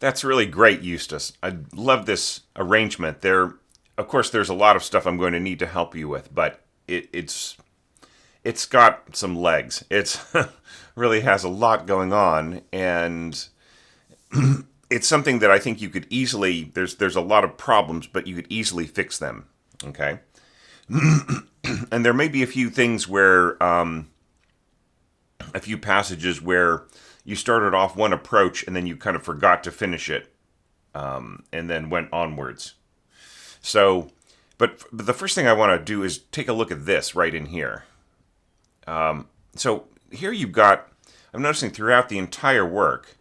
That's really great, Eustace. I love this arrangement. Of course, there's a lot of stuff I'm going to need to help you with, but it's got some legs. It's really has a lot going on, and it's something that I think you could easily. There's a lot of problems, but you could easily fix them. Okay, and there may be a few things where a few passages where you started off one approach and then you kind of forgot to finish it, and then went onwards. So, but the first thing I want to do is take a look at this right in here. So here you've got I'm noticing throughout the entire work,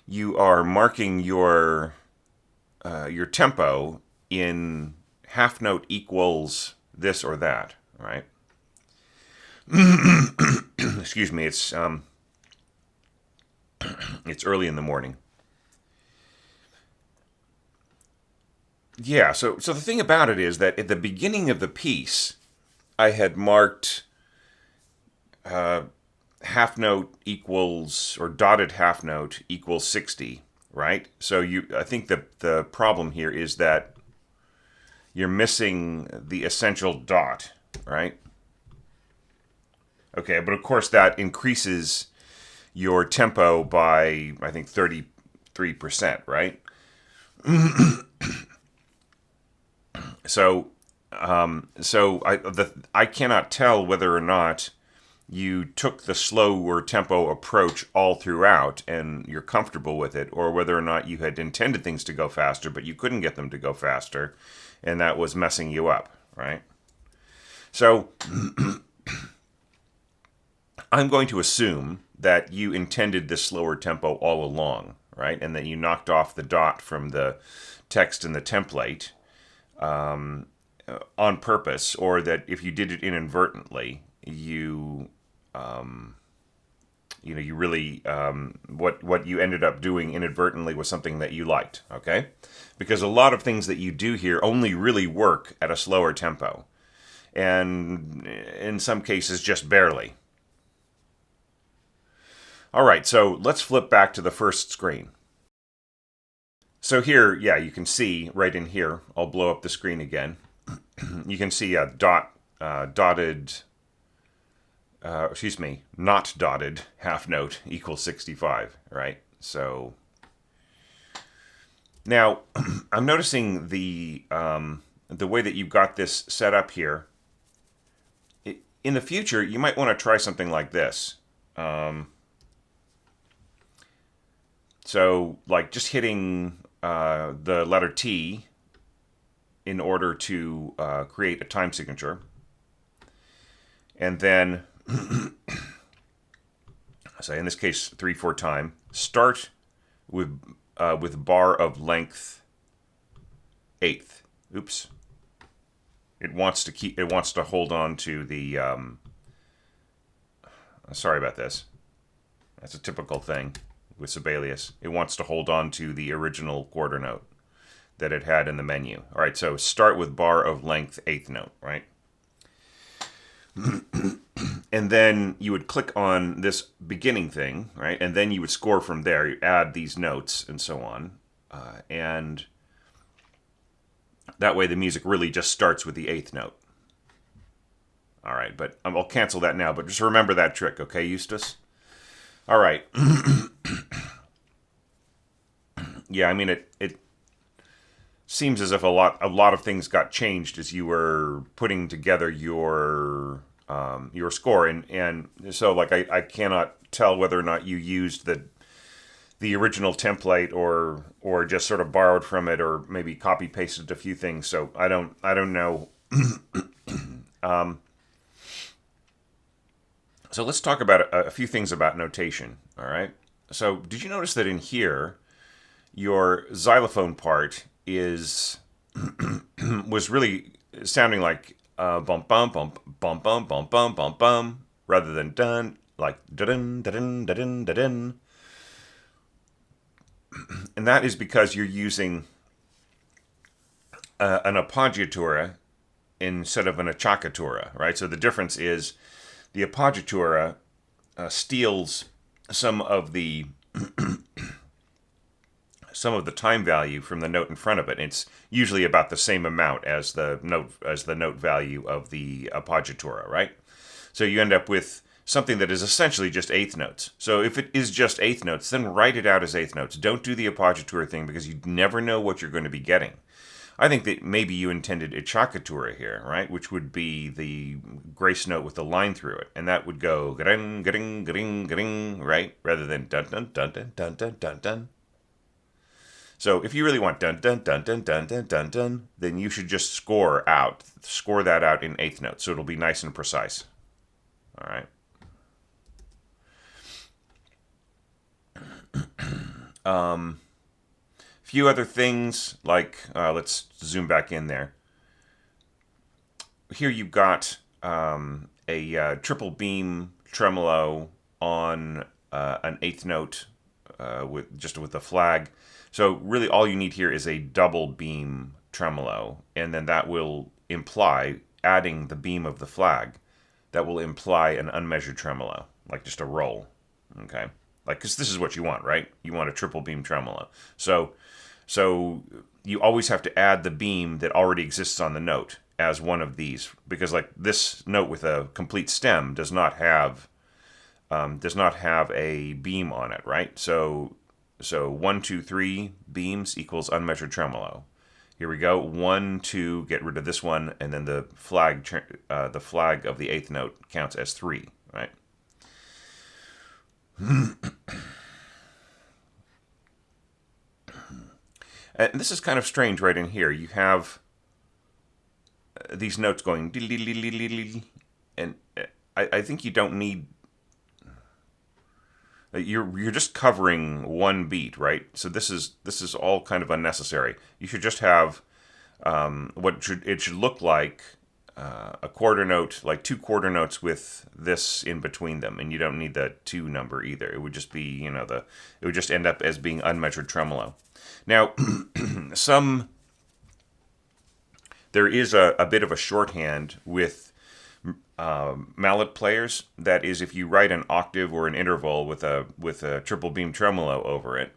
you are marking your tempo in half note equals this or that, right? Excuse me, it's early in the morning. Yeah, so the thing about it is that at the beginning of the piece, I had marked half note equals, or dotted half note equals 60, right? So I think the problem here is that you're missing the essential dot, right? Okay, but of course that increases your tempo by, I think, 33%, right? So, I cannot tell whether or not you took the slower tempo approach all throughout and you're comfortable with it, or whether or not you had intended things to go faster, but you couldn't get them to go faster, and that was messing you up, right? So, I'm going to assume that you intended this slower tempo all along, right? And that you knocked off the dot from the text in the template on purpose, or that if you did it inadvertently, you really what you ended up doing inadvertently was something that you liked, okay? Because a lot of things that you do here only really work at a slower tempo, and in some cases just barely. All right, so let's flip back to the first screen. So here, yeah, you can see right in here, I'll blow up the screen again. You can see a dotted, not dotted half note equals 65, right? So now I'm noticing the way that you've got this set up here. In the future, you might want to try something like this. So, like, just hitting the letter T in order to create a time signature. And then, say in this case, 3/4 time, start with bar of length 1/8. Oops. It wants to hold on to the, sorry about this. That's a typical thing with Sibelius. It wants to hold on to the original quarter note that it had in the menu. All right, so start with bar of length 1/8 note, right? And then you would click on this beginning thing, right? And then you would score from there. You add these notes and so on. And that way the music really just starts with the 1/8 note. All right, but I'll cancel that now. But just remember that trick, okay, Justus? All right. Yeah, I mean, it seems as if a lot of things got changed as you were putting together your score, and so like I cannot tell whether or not you used the original template or just sort of borrowed from it, or maybe copy pasted a few things. So I don't know. So let's talk about a few things about notation. All right. So did you notice that in here, your xylophone part was really sounding like bum bum bum bum bum bum bum bum bum rather than dun, like dun dun dun dun dun. And that is because you're using an appoggiatura instead of an acciaccatura, right? So the difference is the appoggiatura steals some of the time value from the note in front of it. It's usually about the same amount as the note value of the appoggiatura, right? So you end up with something that is essentially just 1/8 notes. So if it is just 1/8 notes, then write it out as 1/8 notes. Don't do the appoggiatura thing, because you never know what you're going to be getting. I think that maybe you intended acciaccatura here, right? Which would be the grace note with the line through it, and that would go ga-ding, ga-ding, ga-ding, ga-ding, right? Rather than dun dun dun dun dun dun dun dun. So if you really want dun dun dun dun dun dun dun dun, then you should just score that out in 1/8 notes, so it'll be nice and precise. All right. Few other things, like, let's zoom back in there. Here you've got a triple beam tremolo on an eighth note with the flag. So really all you need here is a double beam tremolo, and then that will imply, adding the beam of the flag, that will imply an unmeasured tremolo, like just a roll, okay? Like, because this is what you want, right? You want a triple beam tremolo. So you always have to add the beam that already exists on the note as one of these, because like this note with a complete stem does not have a beam on it, right? So 1, 2, 3 beams equals unmeasured tremolo. Here we go. 1, 2, get rid of this one, and then the flag of the eighth note counts as 3, right? And this is kind of strange right in here. You have these notes going, and I think you don't need. You're just covering one beat, right? So this is all kind of unnecessary. You should just have it should look like a quarter note, like 2 quarter notes with this in between them, and you don't need the 2 number either. It would just be, it would just end up as being unmeasured tremolo. Now, there is a bit of a shorthand with mallet players. That is, if you write an octave or an interval with a triple beam tremolo over it,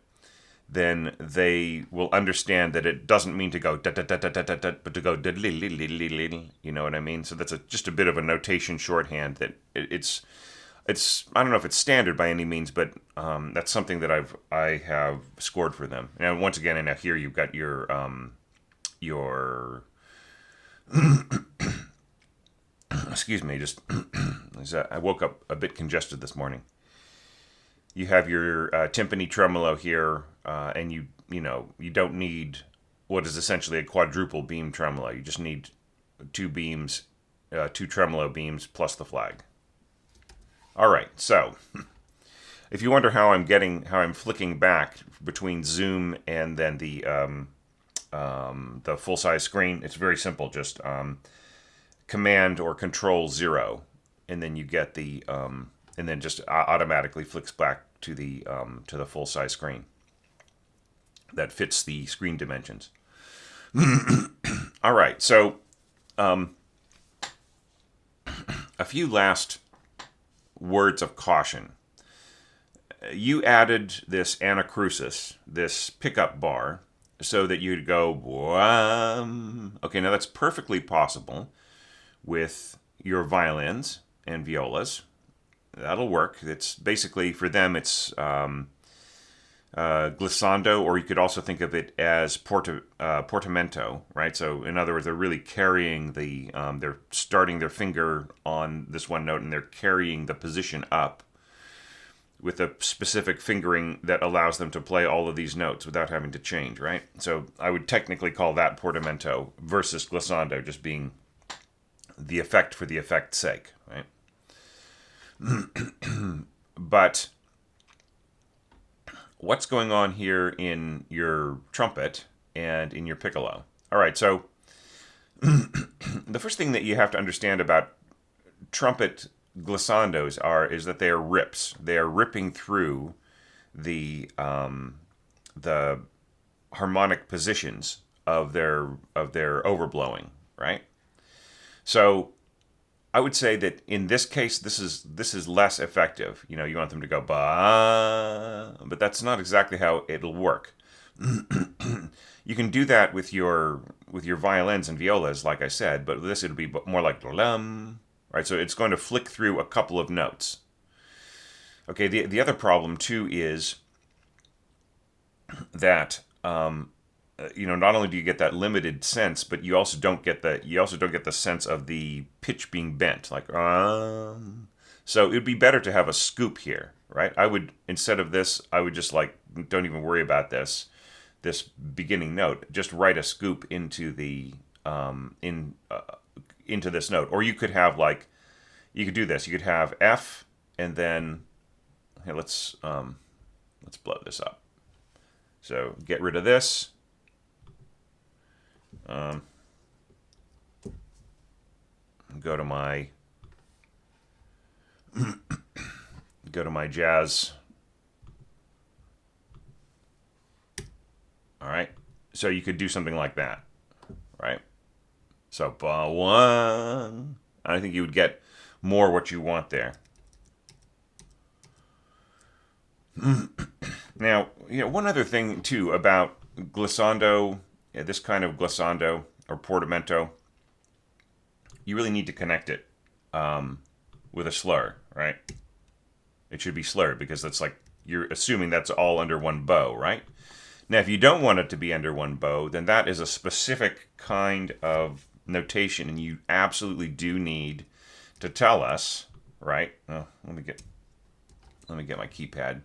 then they will understand that it doesn't mean to go da da da da da da, but to go da li li li li li. You know what I mean? So that's just a bit of a notation shorthand that it's I don't know if it's standard by any means, but that's something that I have scored for them. Now once again, and now here you've got your excuse me, just I woke up a bit congested this morning. You have your timpani tremolo here, and you don't need what is essentially a quadruple beam tremolo. You just need 2 beams, 2 tremolo beams plus the flag. All right, so if you wonder how I'm flicking back between zoom and then the full size screen, it's very simple. Just Command or Control 0, and then you get the and then just automatically flicks back to the full size screen that fits the screen dimensions. All right, so a few last words of caution. You added this anacrusis, this pickup bar, so that you'd go, okay, now that's perfectly possible with your violins and violas. That'll work. It's basically, for them, it's glissando, or you could also think of it as portamento, right? So in other words, they're really carrying they're starting their finger on this one note, and they're carrying the position up with a specific fingering that allows them to play all of these notes without having to change, right? So I would technically call that portamento versus glissando just being the effect for the effect's sake, right? But what's going on here in your trumpet and in your piccolo? All right, so the first thing that you have to understand about trumpet glissandos is that they are rips. They are ripping through the harmonic positions of their overblowing, right? So I would say that in this case, this is less effective. You want them to go ba, but that's not exactly how it'll work. You can do that with your violins and violas, like I said, but with this it'll be more like lum, right? So it's going to flick through a couple of notes. Okay, the other problem too is that not only do you get that limited sense, but you also don't get the sense of the pitch being bent, like So it'd be better to have a scoop here, right? I would, instead of this, I would just don't even worry about this beginning note. Just write a scoop into the into this note, or you could have you could do this. You could have F, and then let's blow this up. So get rid of this. Go to my jazz. All right. So you could do something like that, right? So bar one. I think you would get more what you want there. Now, one other thing too about glissando, this kind of glissando or portamento, you really need to connect it with a slur, right? It should be slurred because that's like you're assuming that's all under one bow, right? Now, if you don't want it to be under one bow, then that is a specific kind of notation, and you absolutely do need to tell us, right? Oh, let me get my keypad.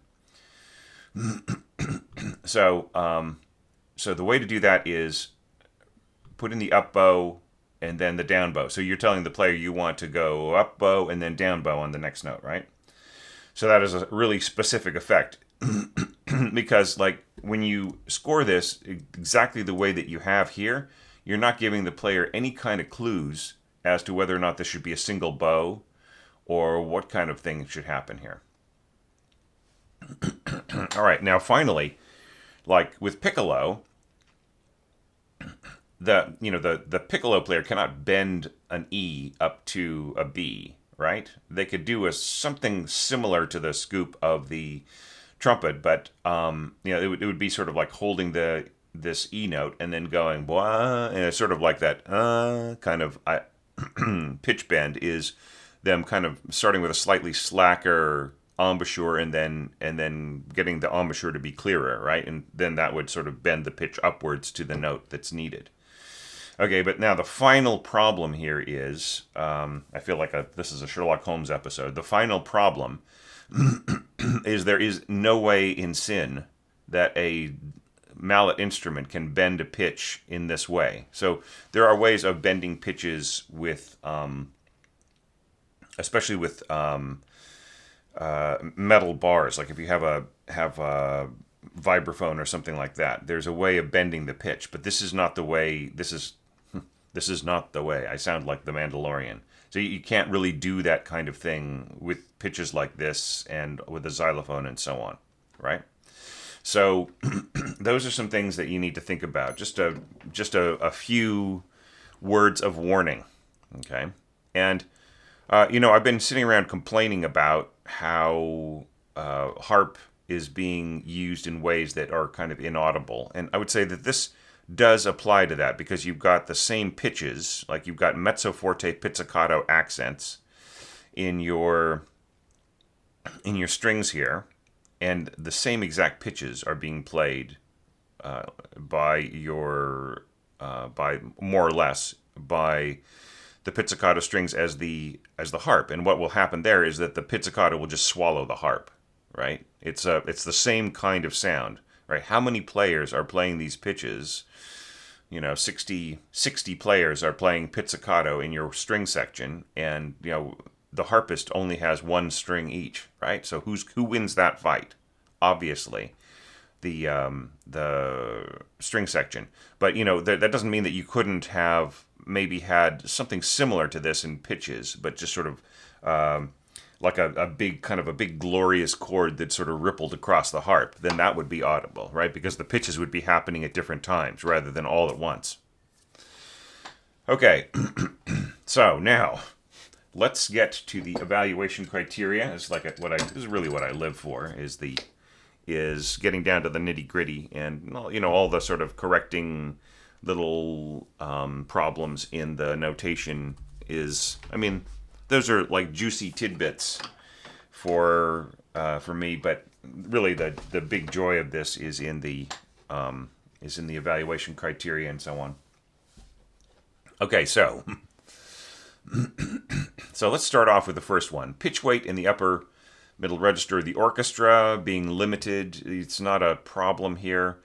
So the way to do that is put in the up bow and then the down bow. So you're telling the player you want to go up bow and then down bow on the next note, right? So that is a really specific effect. Because like when you score this exactly the way that you have here, you're not giving the player any kind of clues as to whether or not this should be a single bow or what kind of thing should happen here. All right, now finally, like with piccolo, the piccolo player cannot bend an E up to a B, right? They could do something similar to the scoop of the trumpet, but it would be sort of like holding this E note and then going blah, and it's sort of like that kind of pitch bend is them kind of starting with a slightly slacker embouchure and then getting the embouchure to be clearer, right? And then that would sort of bend the pitch upwards to the note that's needed. Okay, but now the final problem here is, I feel like this is a Sherlock Holmes episode. The final problem is there is no way in sin that a mallet instrument can bend a pitch in this way. So there are ways of bending pitches with, especially with metal bars. Like if you have a vibraphone or something like that, there's a way of bending the pitch. But this is not the way. This is not the way. I sound like the Mandalorian. So you can't really do that kind of thing with pitches like this and with a xylophone and so on, right? So those are some things that you need to think about. Just a few words of warning, okay? And I've been sitting around complaining about how harp is being used in ways that are kind of inaudible, and I would say that this does apply to that because you've got the same pitches, like you've got mezzo forte, pizzicato accents in your strings here, and the same exact pitches are being played by more or less by the pizzicato strings as the harp. And what will happen there is that the pizzicato will just swallow the harp, right? It's the same kind of sound, right? How many players are playing these pitches? 60 players are playing pizzicato in your string section, and the harpist only has one string each, right? So who wins that fight? Obviously, the string section. But that doesn't mean that you couldn't have maybe had something similar to this in pitches, but just sort of like a big glorious chord that sort of rippled across the harp. Then that would be audible, right? Because the pitches would be happening at different times rather than all at once. Okay, so now let's get to the evaluation criteria. It's like this is really what I live for, is getting down to the nitty gritty and all the sort of correcting little problems in the notation is. I mean, those are like juicy tidbits for me, but really the big joy of this is in the evaluation criteria and so on. Okay, so let's start off with the first one. Pitch weight in the upper middle register of the orchestra being limited. It's not a problem here.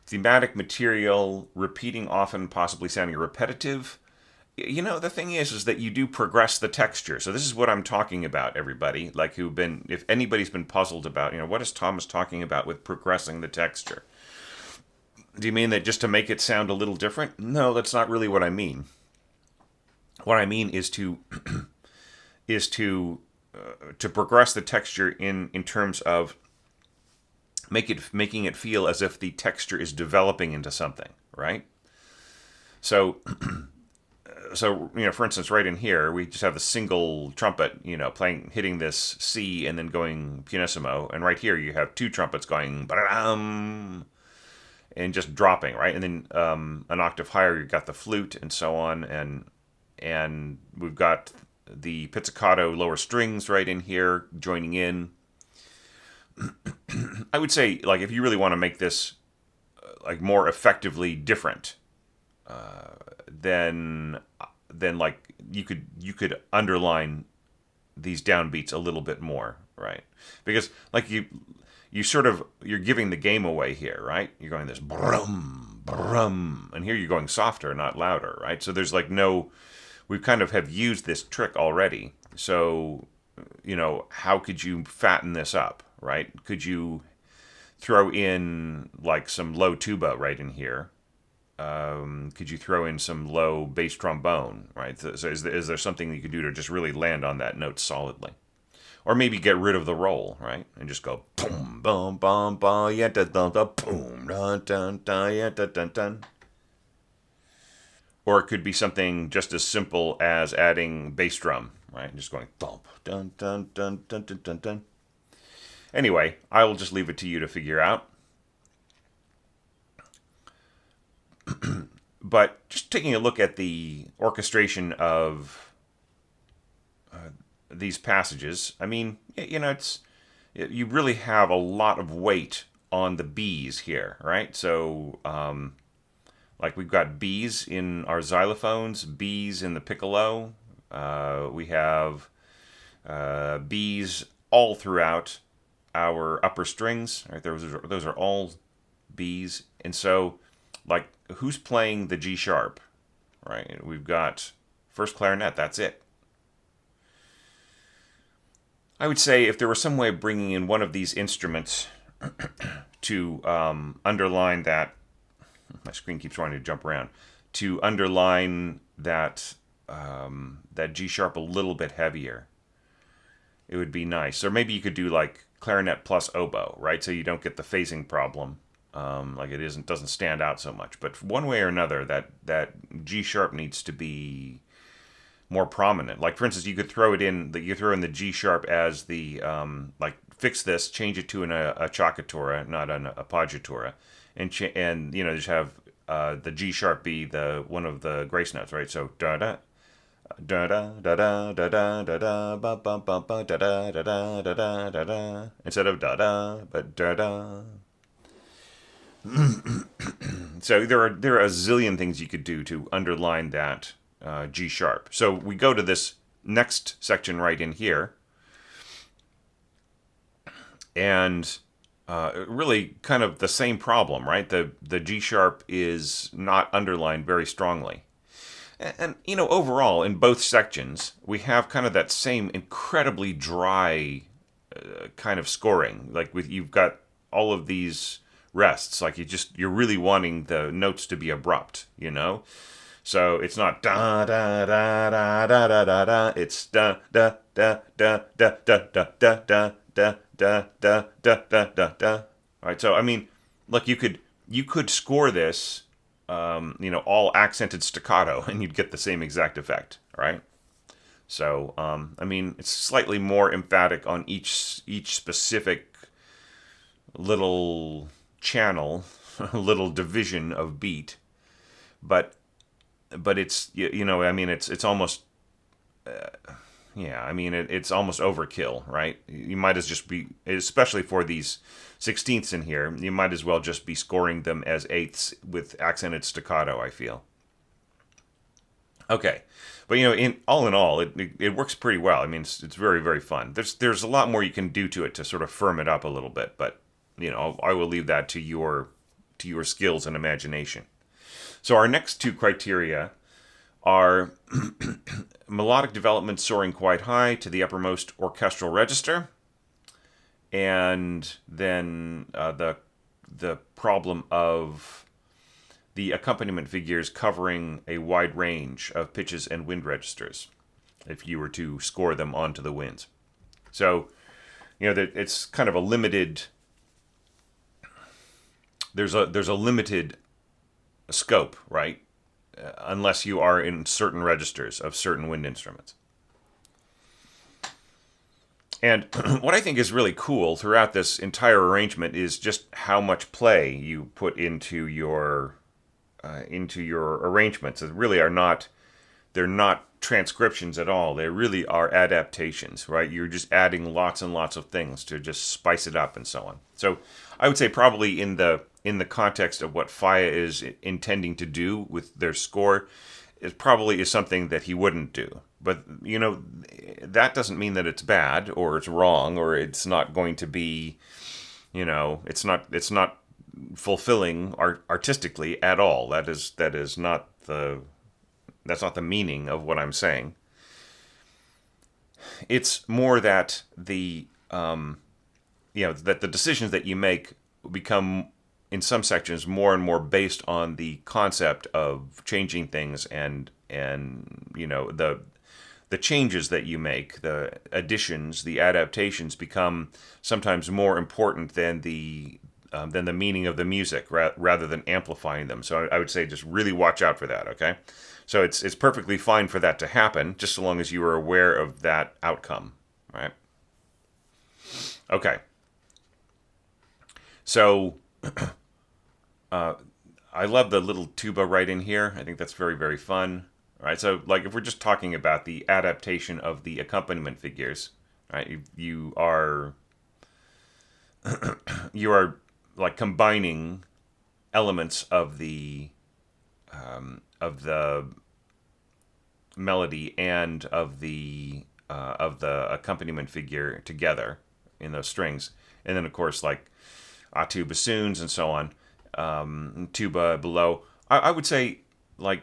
Thematic material, repeating often, possibly sounding repetitive. The thing is that you do progress the texture. So this is what I'm talking about, everybody. Like if anybody's been puzzled about, what is Thomas talking about with progressing the texture? Do you mean that just to make it sound a little different? No, that's not really what I mean. What I mean is to is to progress the texture in terms of making it feel as if the texture is developing into something, right? So for instance, right in here, we just have a single trumpet, playing, hitting this C and then going pianissimo, and right here you have two trumpets going ba-da-dum, and just dropping, right, and then an octave higher you've got the flute and so on, and we've got the pizzicato lower strings right in here joining in. I would say, like, if you really want to make this like more effectively different, then like you could underline these downbeats a little bit more, right? Because like you sort of, you're giving the game away here, right? You're going this brum brum, and here you're going softer, not louder, right? So there's like no, we kind of have used this trick already. So how could you fatten this up, right? Could you throw in like some low tuba right in here? Could you throw in some low bass trombone, right? So is there something you could do to just really land on that note solidly? Or maybe get rid of the roll, right? And just go boom, boom, boom, boom, yeah, da, da, da, boom, dun, dun, dun, yeah, dun, dun, dun. Or it could be something just as simple as adding bass drum, right? Just going thump, dun, dun, dun, dun, dun, dun, dun. Anyway, I will just leave it to you to figure out. But just taking a look at the orchestration of these passages, I mean, you really have a lot of weight on the B's here, right? So, like we've got B's in our xylophones, B's in the piccolo. We have B's all throughout our upper strings, right? Those are all B's, and so, like, who's playing the G sharp, right? We've got first clarinet. That's it. I would say if there were some way of bringing in one of these instruments to underline that, my screen keeps wanting to jump around, to underline that that G sharp a little bit heavier, it would be nice. Or maybe you could do like clarinet plus oboe, right? So you don't get the phasing problem. Like it doesn't stand out so much. But one way or another, that G sharp needs to be more prominent. Like, for instance, you could throw in the G sharp as the like, fix this, change it to a acciaccatura, not an appoggiatura, and just have the G sharp be the one of the grace notes, right? So da da da da da da da da da da ba ba ba ba da da da da da da da da, instead of da da, but da da. So there are a zillion things you could do to underline that G sharp. So we go to this next section right in here, and really kind of the same problem, right? The G sharp is not underlined very strongly. And overall, in both sections, we have kind of that same incredibly dry kind of scoring. Like, you've got all of these rests. Like, you're really wanting the notes to be abrupt, So it's not da da da da da da da da. It's da da da da da da da da da da da da da da da da. All right. So I mean, look, you could score this, all accented staccato, and you'd get the same exact effect. Right. So I mean, it's slightly more emphatic on each specific little channel, little division of beat, but it's I mean, it's almost it's almost overkill, right? You might as just be, especially for these sixteenths in here, you might as well just be scoring them as eighths with accented staccato, I feel. Okay, but in all, it works pretty well. I mean, it's very, very fun. There's a lot more you can do to it to sort of firm it up a little bit, but I will leave that to your skills and imagination. So our next two criteria are melodic development soaring quite high to the uppermost orchestral register, and then the problem of the accompaniment figures covering a wide range of pitches and wind registers if you were to score them onto the winds. So, it's kind of a limited. There's a limited scope, right? Unless you are in certain registers of certain wind instruments. And what I think is really cool throughout this entire arrangement is just how much play you put into your arrangements. They really are not. They're not transcriptions at all. They really are adaptations, right? You're just adding lots and lots of things to just spice it up and so on. So I would say probably in the context of what Falla is intending to do with their score, it probably is something that he wouldn't do. But that doesn't mean that it's bad or it's wrong or it's not going to be, it's not fulfilling artistically at all. That's not the meaning of what I'm saying. It's more that that the decisions that you make become in some sections more and more based on the concept of changing things and the changes that you make, the additions, the adaptations become sometimes more important than the meaning of the music rather than amplifying them. So I would say just really watch out for that, okay? So it's perfectly fine for that to happen, just so long as you are aware of that outcome, right? Okay. So I love the little tuba right in here. I think that's very, very fun. Right, so like if we're just talking about the adaptation of the accompaniment figures, right? You are like combining elements of the melody and of the accompaniment figure together in those strings, and then of course like two bassoons and so on, tuba below. I would say like.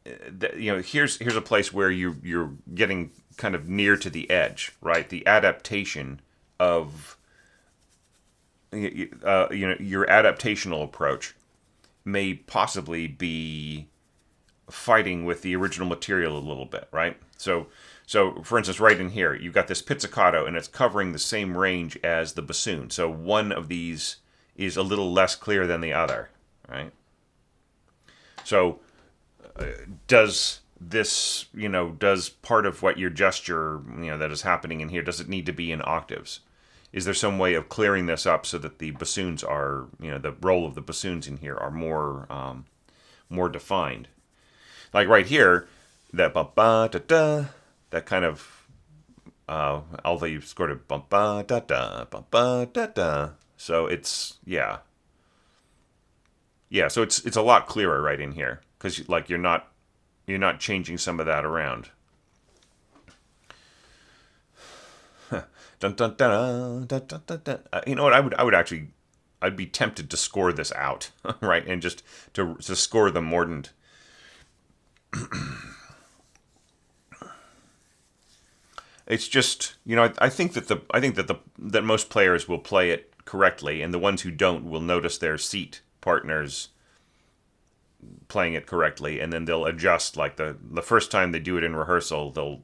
Here's a place where you're getting kind of near to the edge, right? The adaptation of your adaptational approach may possibly be fighting with the original material a little bit, right? So for instance, right in here, you've got this pizzicato, and it's covering the same range as the bassoon. So one of these is a little less clear than the other, right? So does this, does part of what your gesture, that is happening in here, does it need to be in octaves? Is there some way of clearing this up so that the bassoons are, the role of the bassoons in here are more defined? Like right here, that ba ba da da, that kind of, although you've scored a ba ba da da, so it's so it's a lot clearer right in here because like you're not changing some of that around. Dun, dun, dun, dun, dun, dun, dun. You know what? I'd be tempted to score this out, right, and just to score the mordant. It's just I think that most players will play it correctly, and the ones who don't will notice their seat partners playing it correctly, and then they'll adjust. Like the first time they do it in rehearsal,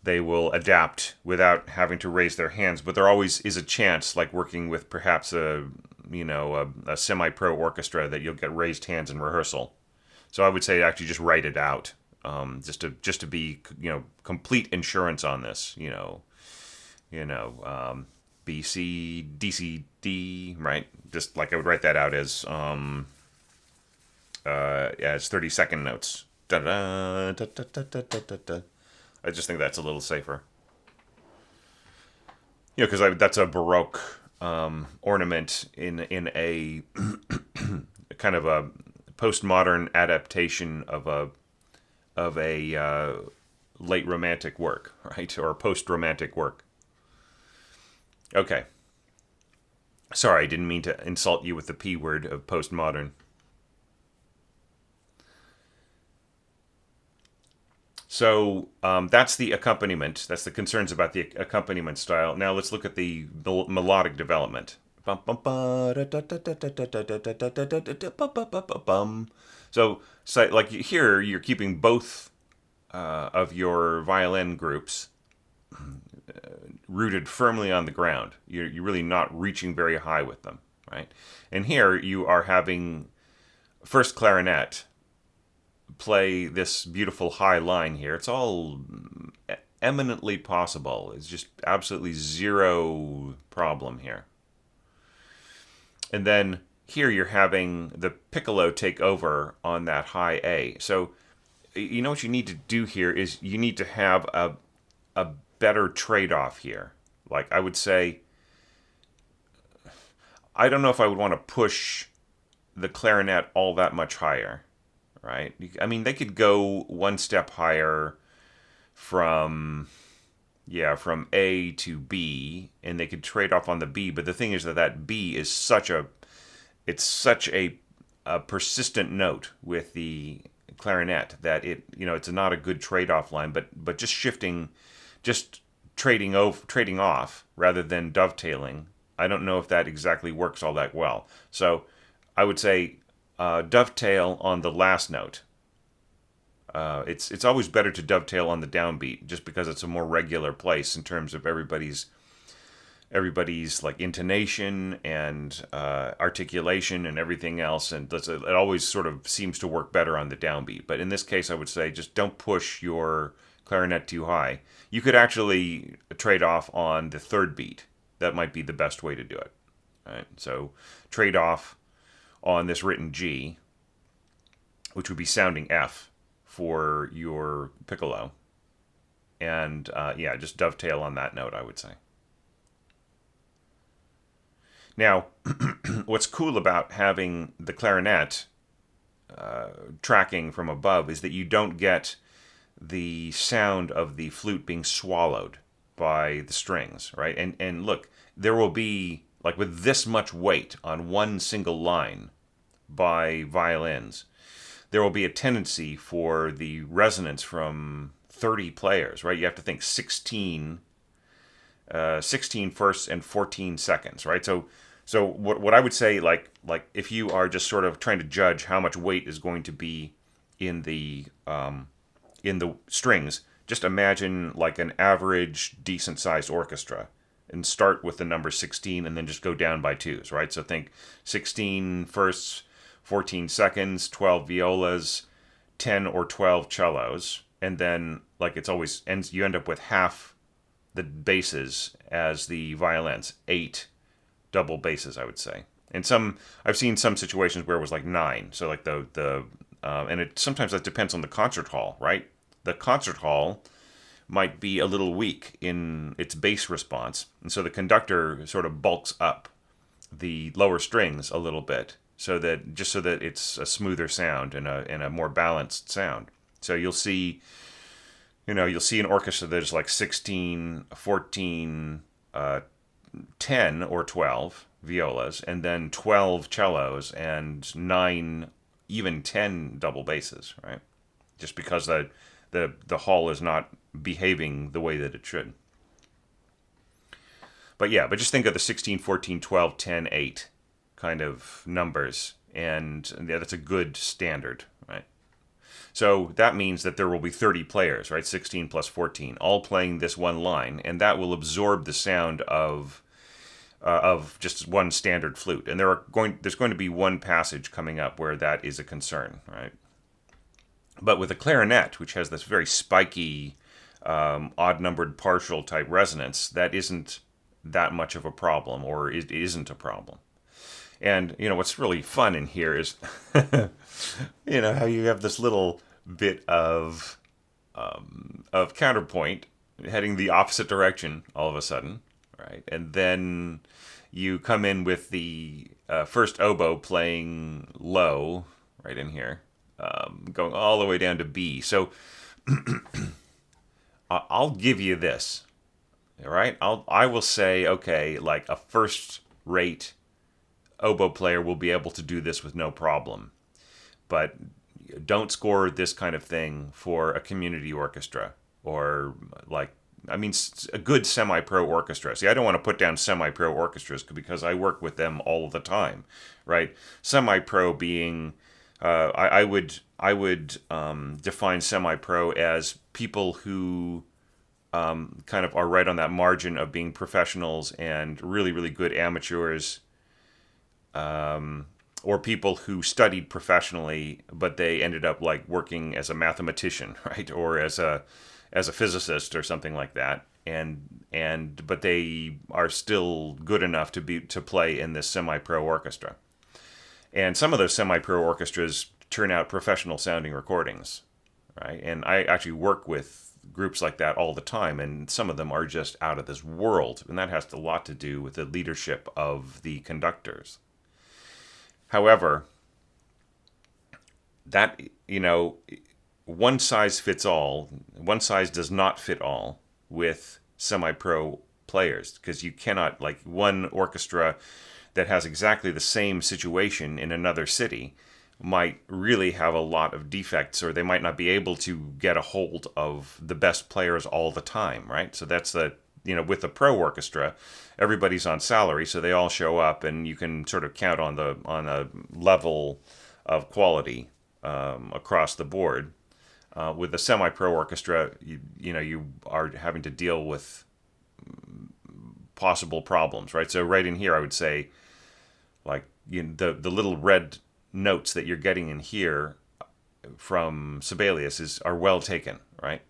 they will adapt without having to raise their hands. But there always is a chance, like working with perhaps a semi-pro orchestra, that you'll get raised hands in rehearsal. So I would say actually just write it out, just to be complete insurance on this. B, C, D, C, D, right? Just like I would write that out as 30-second notes. Da, da, da, da, da, da, da, da. I just think that's a little safer. Because that's a Baroque ornament in a kind of a postmodern adaptation of a late Romantic work, right? Or post-Romantic work. Okay. Sorry, I didn't mean to insult you with the P word of postmodern. So that's the accompaniment. That's the concerns about the accompaniment style. Now let's look at the melodic development Bum, bum, ba, da, da, da, da, da, da, da, da, da, da, da, da, da, bum, bum, bum, bum, bum. So like here, you're keeping both of your violin groups rooted firmly on the ground. You're really not reaching very high with them, right? And here you are having first clarinet play this beautiful high line here. It's all eminently possible. It's just absolutely zero problem here. And then here you're having the piccolo take over on that high A. So you know what you need to do here is you need to have a better trade-off here. Like I would say, I don't know if I would want to push the clarinet all that much higher, right? I mean, they could go one step higher from A to B, and they could trade off on the B. But the thing is that B is such a persistent note with the clarinet that it's not a good trade-off line. But just trading off rather than dovetailing, I don't know if that exactly works all that well. So I would say dovetail on the last note. It's always better to dovetail on the downbeat, just because it's a more regular place in terms of everybody's like intonation and articulation and everything else, and it always sort of seems to work better on the downbeat. But in this case, I would say just don't push your clarinet too high. You could actually trade off on the third beat. That might be the best way to do it. Right? So trade off on this written G, which would be sounding F for your piccolo, and just dovetail on that note, I would say. Now, what's cool about having the clarinet tracking from above is that you don't get the sound of the flute being swallowed by the strings, right? And look, there will be, like with this much weight on one single line by violins, there will be a tendency for the resonance from 30 players, right? You have to think 16 firsts and 14 seconds, right? So what I would say, like if you are just sort of trying to judge how much weight is going to be in the strings, just imagine like an average decent sized orchestra and start with the number 16 and then just go down by twos, right? So think 16 firsts, 14 seconds, 12 violas, 10 or 12 cellos, and then like it's always ends. You end up with half the basses as the violins, 8 double basses, I would say. And I've seen some situations where it was like 9. So like and it sometimes that depends on the concert hall, right? The concert hall might be a little weak in its bass response, and so the conductor sort of bulks up the lower strings a little bit, so that it's a smoother sound and a more balanced sound. So you'll see an orchestra that's like 16, 14, 10 or 12 violas, and then 12 cellos and 9, even 10 double basses, right? Just because the hall is not behaving the way that it should. But just think of the 16, 14, 12, 10, 8 kind of numbers, and that's a good standard, right? So that means that there will be 30 players, right? 16 plus 14, all playing this one line, and that will absorb the sound of just one standard flute. And there's going to be one passage coming up where that is a concern, right? But with a clarinet, which has this very spiky, odd-numbered partial type resonance, that isn't that much of a problem, or it isn't a problem. And what's really fun in here is, how you have this little bit of counterpoint heading the opposite direction all of a sudden, right? And then you come in with the first oboe playing low right in here, going all the way down to B. So I'll give you this, all right? I will say, okay, like a first-rate oboe player will be able to do this with no problem, but don't score this kind of thing for a community orchestra or like I mean, a good semi-pro orchestra. See, I don't want to put down semi-pro orchestras because I work with them all the time, right? Semi-pro being, I would define semi-pro as people who kind of are right on that margin of being professionals and really, really good amateurs, or people who studied professionally, but they ended up like working as a mathematician, right, or as a physicist or something like that, and but they are still good enough to play in this semi-pro orchestra. And some of those semi-pro orchestras turn out professional sounding recordings, right? And I actually work with groups like that all the time, and some of them are just out of this world, and that has a lot to do with the leadership of the conductors. However, that, one size fits all. One size does not fit all with semi-pro players, because you cannot, like, one orchestra that has exactly the same situation in another city might really have a lot of defects, or they might not be able to get a hold of the best players all the time, right? So that's with the pro orchestra, everybody's on salary, so they all show up, and you can sort of count on a level of quality across the board. With the semi-pro orchestra, you are having to deal with possible problems, right? So right in here, I would say, like, the little red notes that you're getting in here from Sibelius are well taken, right?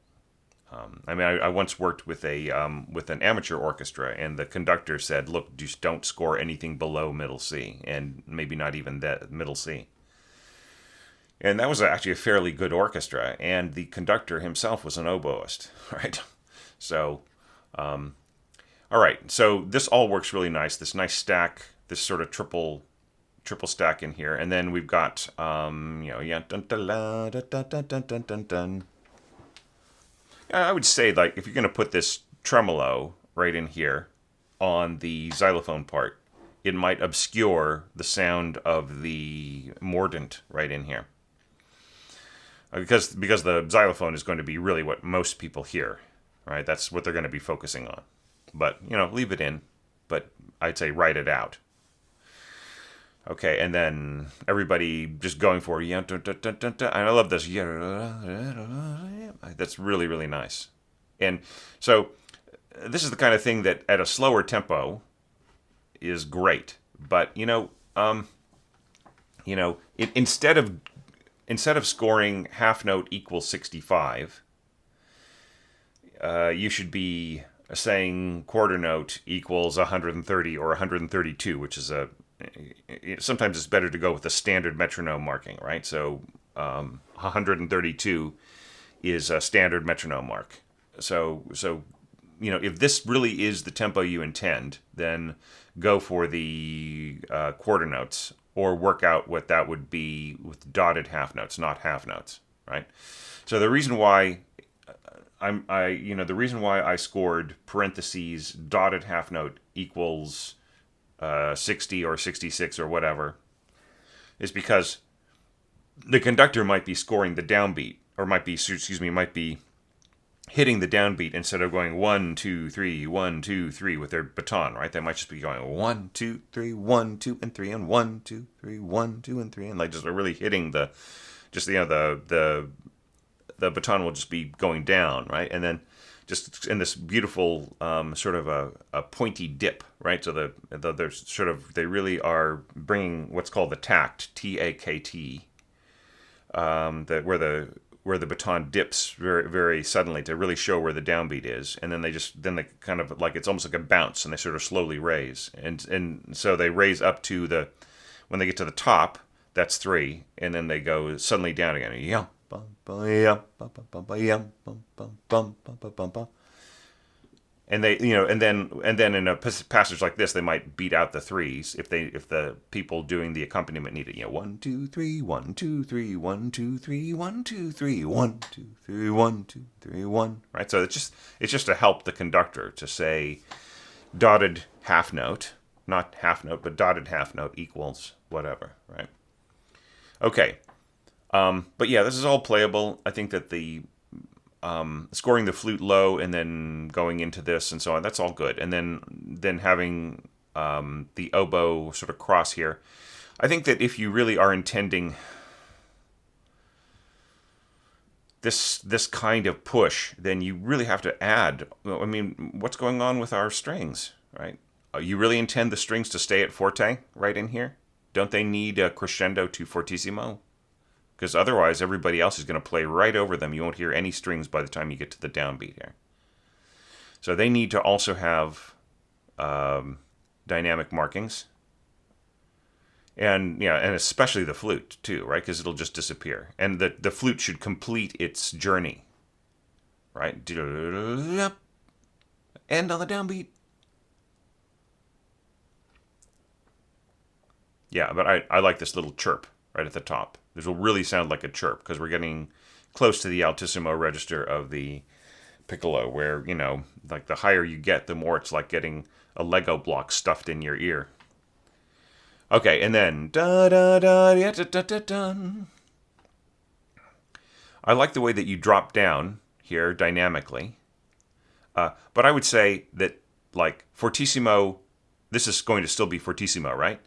I once worked with an amateur orchestra, and the conductor said, "Look, just don't score anything below middle C, and maybe not even that middle C." And that was actually a fairly good orchestra, and the conductor himself was an oboist, right? So, all right. So this all works really nice. This nice stack, this sort of triple stack in here, and then we've got I would say, like, if you're going to put this tremolo right in here on the xylophone part, it might obscure the sound of the mordant right in here. Because the xylophone is going to be really what most people hear, right? That's what they're going to be focusing on. But, leave it in, but I'd say write it out. Okay, and then everybody just going for and I love this. That's really, really nice. And so this is the kind of thing that at a slower tempo is great. But instead of scoring half note equals 65, you should be saying quarter note equals 130 or 132, which is sometimes it's better to go with the standard metronome marking, right? So 132 is a standard metronome mark. So if this really is the tempo you intend, then go for the quarter notes, or work out what that would be with dotted half notes, not half notes, right? So the reason why the reason why I scored parentheses dotted half note equals 60 or 66 or whatever is because the conductor might be scoring the downbeat, or might be hitting the downbeat instead of going 1 2 3 1 2 3 with their baton, right? They might just be going 1 2 3 1 2 and 3 and 1 2 3 1 2 and 3, and like just really hitting the baton will just be going down, right? And then just in this beautiful sort of a pointy dip, right? So they really are bringing what's called the takt, T-A-K-T, where the baton dips very, very suddenly to really show where the downbeat is, and then they kind of, like, it's almost like a bounce, and they sort of slowly raise, and so they raise up to when they get to the top, that's 3, and then they go suddenly down again. Yeah. And they, and then in a passage like this, they might beat out the 3s if the people doing the accompaniment need it. 1 2 3 1 2 3 1 2 3 1 2 3 1 2 3 1 2 3 1. Right. So it's just to help the conductor to say dotted half note, not half note, but dotted half note equals whatever. Right. Okay. But yeah, this is all playable. I think that the scoring the flute low and then going into this and so on. That's all good. And then having the oboe sort of cross here. I think that if you really are intending this kind of push, then you really have to add. I mean, what's going on with our strings, right? You really intend the strings to stay at forte right in here? Don't they need a crescendo to fortissimo? Because otherwise, everybody else is going to play right over them. You won't hear any strings by the time you get to the downbeat here. So they need to also have dynamic markings. And and especially the flute too, right? Because it'll just disappear. And the flute should complete its journey, right? End on the downbeat. Yeah, but I like this little chirp right at the top. This will really sound like a chirp because we're getting close to the altissimo register of the piccolo, where, like the higher you get, the more it's like getting a Lego block stuffed in your ear. Okay, and then da da da da da da da. I like the way that you drop down here dynamically, but I would say that like fortissimo, this is going to still be fortissimo, right?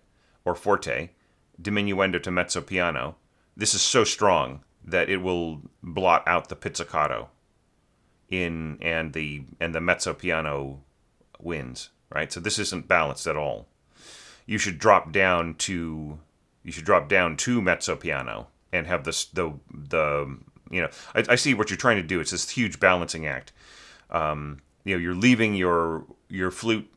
Or forte, diminuendo to mezzo piano. This is so strong that it will blot out the pizzicato and the mezzo piano wins, right? So this isn't balanced at all. You should drop down to mezzo piano and have I see what you're trying to do. It's this huge balancing act. You're leaving your flute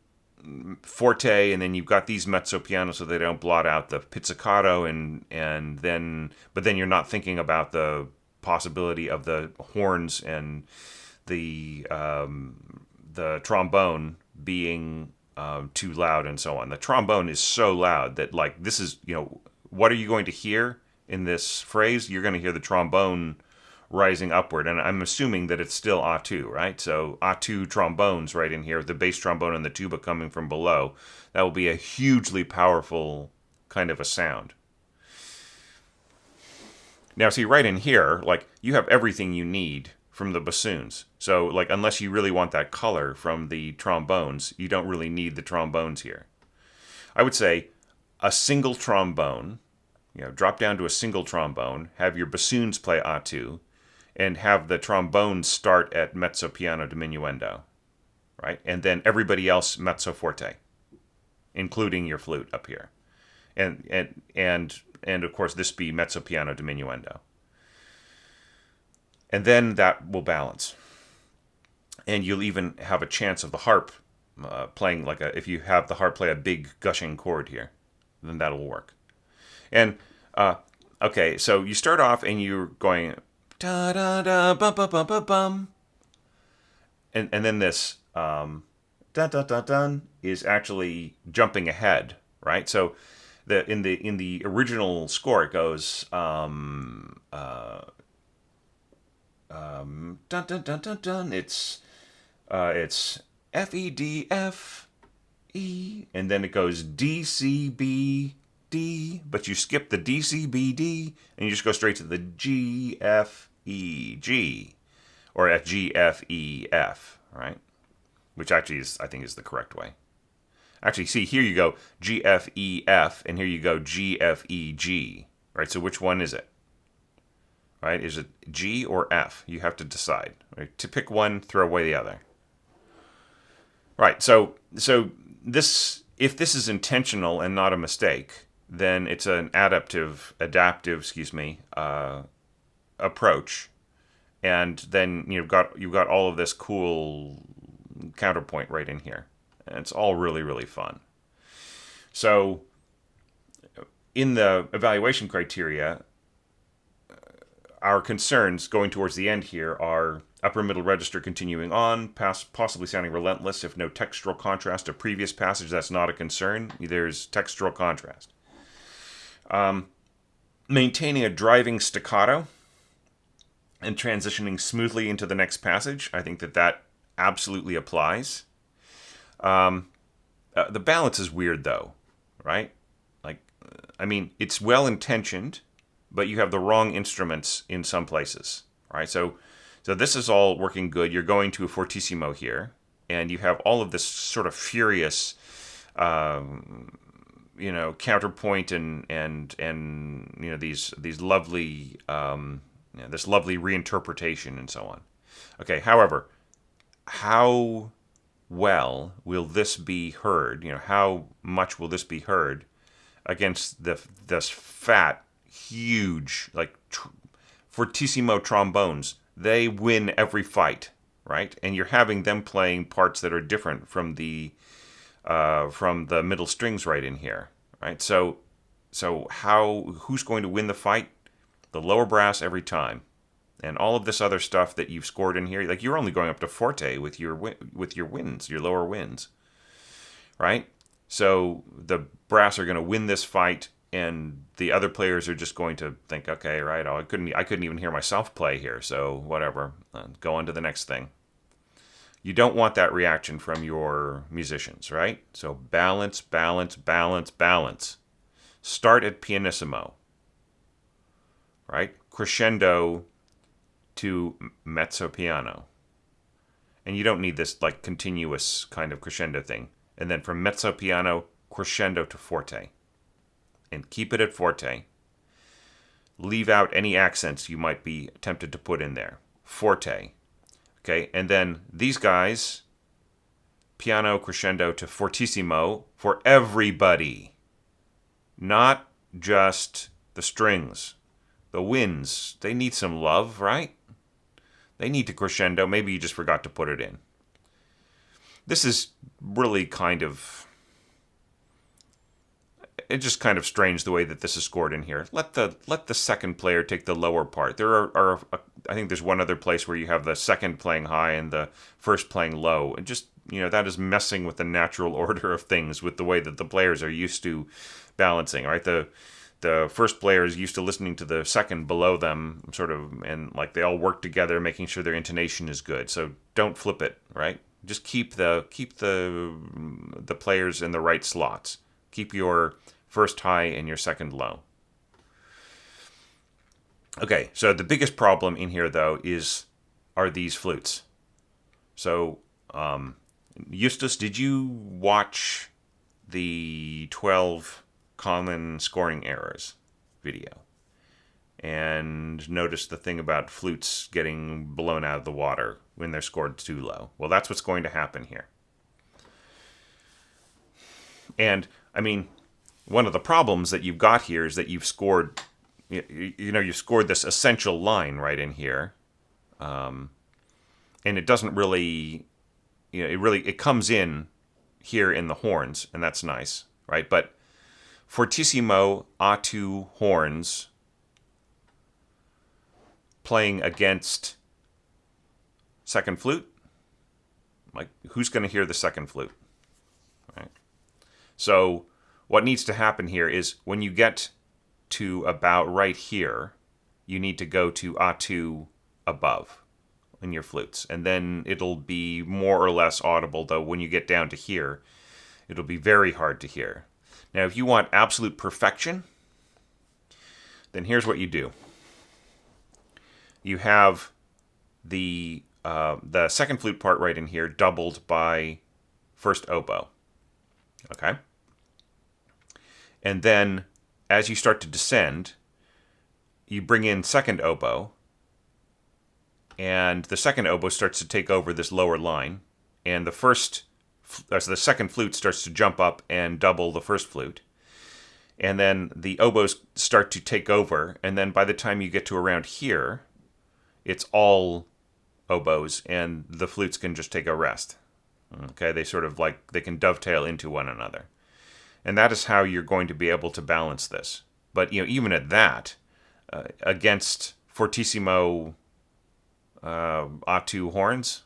forte, and then you've got these mezzo pianos so they don't blot out the pizzicato, but then you're not thinking about the possibility of the horns and the trombone being too loud and so on. The trombone is so loud that like this is, what are you going to hear in this phrase? You're going to hear the trombone rising upward, and I'm assuming that it's still A2, right? So A2 trombones right in here, the bass trombone and the tuba coming from below. That will be a hugely powerful kind of a sound. Now see, right in here, like you have everything you need from the bassoons. So like unless you really want that color from the trombones, you don't really need the trombones here. I would say a single trombone, drop down to a single trombone, have your bassoons play A2, and have the trombones start at mezzo piano diminuendo, right? And then everybody else mezzo forte, including your flute up here. And of course this be mezzo piano diminuendo. And then that will balance. And you'll even have a chance of the harp playing if you have the harp play a big gushing chord here, then that'll work. And, okay, so you start off and you're going da da da bum bum bum bum bum. And then this dun dun dun dun is actually jumping ahead, right? So in the original score it goes dun dun dun dun dun. It's F E D F E, and then it goes D C B D, but you skip the D C B D and you just go straight to the G F E G, or at G F E F, right? Which actually I think is the correct way. Actually, see, here you go G F E F, and here you go G F E G, right? So which one is it? Right? Is it G or F? You have to decide. Right? To pick one, throw away the other. Right. So this, if this is intentional and not a mistake, then it's an adaptive, approach, and then you've got all of this cool counterpoint right in here, and it's all really, really fun. So in the evaluation criteria, our concerns going towards the end here are upper middle register continuing on, possibly sounding relentless if no textural contrast to previous passage. That's not a concern. There's textural contrast. Maintaining a driving staccato and transitioning smoothly into the next passage. I think that absolutely applies. The balance is weird though, right? It's well intentioned, but you have the wrong instruments in some places, right? So So this is all working good. You're going to a fortissimo here, and you have all of this sort of furious, counterpoint and these lovely this lovely reinterpretation and so on. Okay, however, how well will this be heard? How much will this be heard against this fat, huge, fortissimo trombones? They win every fight, right? And you're having them playing parts that are different from the middle strings right in here, right? So who's going to win the fight? The lower brass every time. And all of this other stuff that you've scored in here, like you're only going up to forte with your wins, your lower wins, right? So the brass are going to win this fight, and the other players are just going to think, okay, right? Oh, I couldn't even hear myself play here, so whatever. Go on to the next thing. You don't want that reaction from your musicians, right? So balance, balance, balance, balance. Start at pianissimo, right? Crescendo to mezzo piano. And you don't need this continuous kind of crescendo thing. And then from mezzo piano, crescendo to forte. And keep it at forte. Leave out any accents you might be tempted to put in there. Forte. Okay, and then these guys, piano crescendo to fortissimo for everybody. Not just the strings. The winds, they need some love, right? They need to crescendo. Maybe you just forgot to put it in. This is really it's just kind of strange the way that this is scored in here. Let the second player take the lower part. There are I think there's one other place where you have the second playing high and the first playing low. And just, that is messing with the natural order of things with the way that the players are used to balancing, right? The first player is used to listening to the second below them, sort of, and they all work together, making sure their intonation is good. So don't flip it, right? Just keep the players in the right slots. Keep your first high and your second low. Okay, so the biggest problem in here, though, are these flutes. So, Justus, did you watch the 12 common scoring errors video and notice the thing about flutes getting blown out of the water when they're scored too low? Well, that's what's going to happen here. And I mean, one of the problems that you've got here is that you've scored you've scored this essential line right in here, and it doesn't really it comes in here in the horns, and that's nice, right? But fortissimo A2 horns playing against second flute, who's going to hear the second flute, right? So what needs to happen here is when you get to about right here, you need to go to A2 above in your flutes, and then it'll be more or less audible, though when you get down to here, it'll be very hard to hear. Now, if you want absolute perfection, then here's what you do. You have the second flute part right in here doubled by first oboe. Okay? And then, as you start to descend, you bring in second oboe, and the second oboe starts to take over this lower line, and the second flute starts to jump up and double the first flute. And then the oboes start to take over, and then by the time you get to around here, it's all oboes, and the flutes can just take a rest. Okay, they sort of they can dovetail into one another. And that is how you're going to be able to balance this. But, even at that, against fortissimo A2 horns,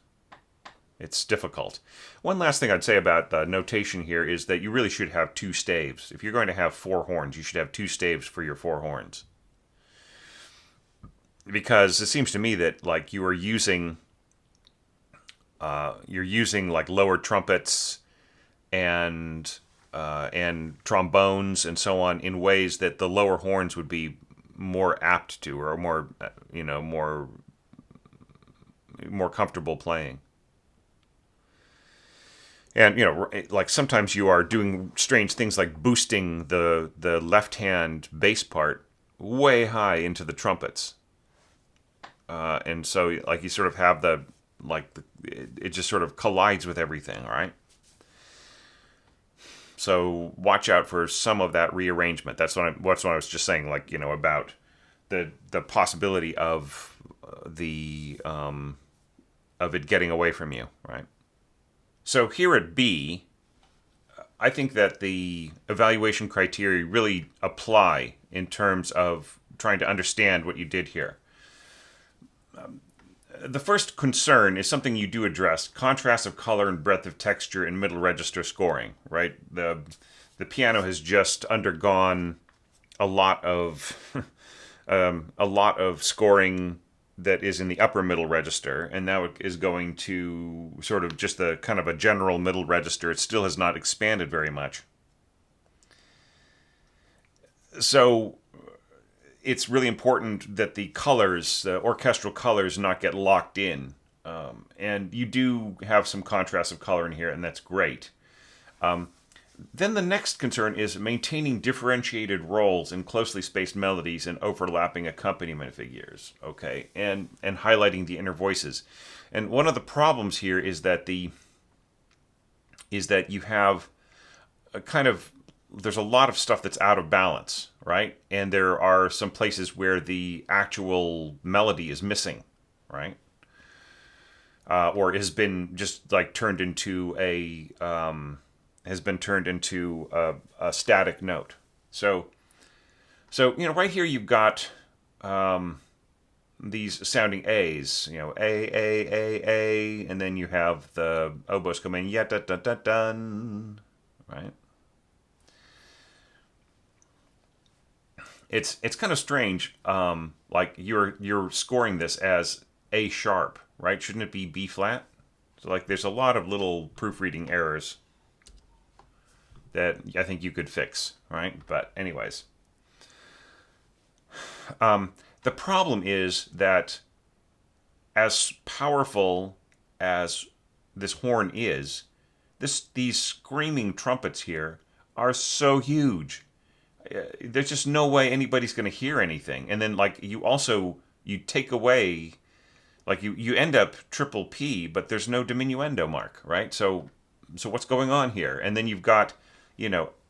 it's difficult. One last thing I'd say about the notation here is that you really should have two staves. If you're going to have four horns, you should have two staves for your four horns. Because it seems to me that you are using lower trumpets and trombones and so on in ways that the lower horns would be more apt to, or more more comfortable playing. And like sometimes you are doing strange things like boosting the left hand bass part way high into the trumpets, and so like you sort of have it just sort of collides with everything, right? So watch out for some of that rearrangement. That's what I was just saying, like about the possibility of of it getting away from you, right? So here at B, I think that the evaluation criteria really apply in terms of trying to understand what you did here. The first concern is something you do address: contrast of color and breadth of texture in middle register scoring, right? The piano has just undergone a lot of scoring that is in the upper middle register, and now it is going to sort of just the kind of a general middle register. It still has not expanded very much. So it's really important that the colors, the orchestral colors, not get locked in. And you do have some contrast of color in here, and that's great. Then the next concern is maintaining differentiated roles in closely spaced melodies and overlapping accompaniment figures, okay, and highlighting the inner voices. And one of the problems here is that you have a kind of, there's a lot of stuff that's out of balance, right? And there are some places where the actual melody is missing, right? Or has been just like turned into a static note. So right here you've got these sounding A's, A, and then you have the oboes come in, da da da dun, right? It's kind of strange, like you're scoring this as A sharp, right? Shouldn't it be B flat? So like there's a lot of little proofreading errors that I think you could fix, right? But anyways, the problem is that as powerful as this horn is, these screaming trumpets here are so huge. There's just no way anybody's going to hear anything. And then like you take away, like you end up triple P, but there's no diminuendo mark, right? So what's going on here? And then you've got,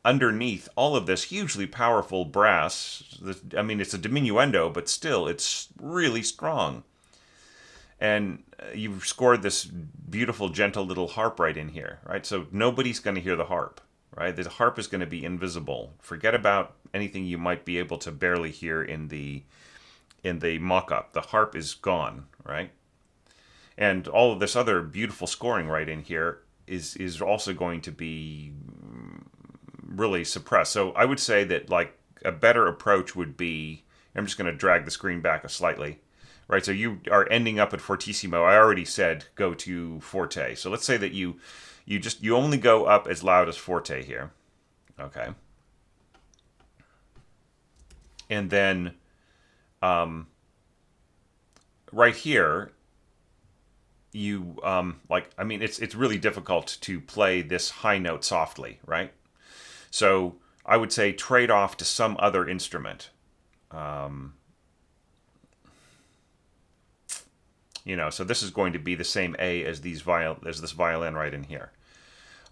underneath all of this hugely powerful brass. I mean, it's a diminuendo, but still, it's really strong. And you've scored this beautiful, gentle little harp right in here, right? So nobody's going to hear the harp, right? The harp is going to be invisible. Forget about anything you might be able to barely hear in the mock-up. The harp is gone, right? And all of this other beautiful scoring right in here is also going to be really suppressed. So I would say that like a better approach would be, I'm just going to drag the screen back slightly, right? So you are ending up at fortissimo. I already said go to forte. So let's say that you only go up as loud as forte here, okay? And then right here, you it's really difficult to play this high note softly, right? So I would say trade off to some other instrument. So this is going to be the same A as this violin right in here.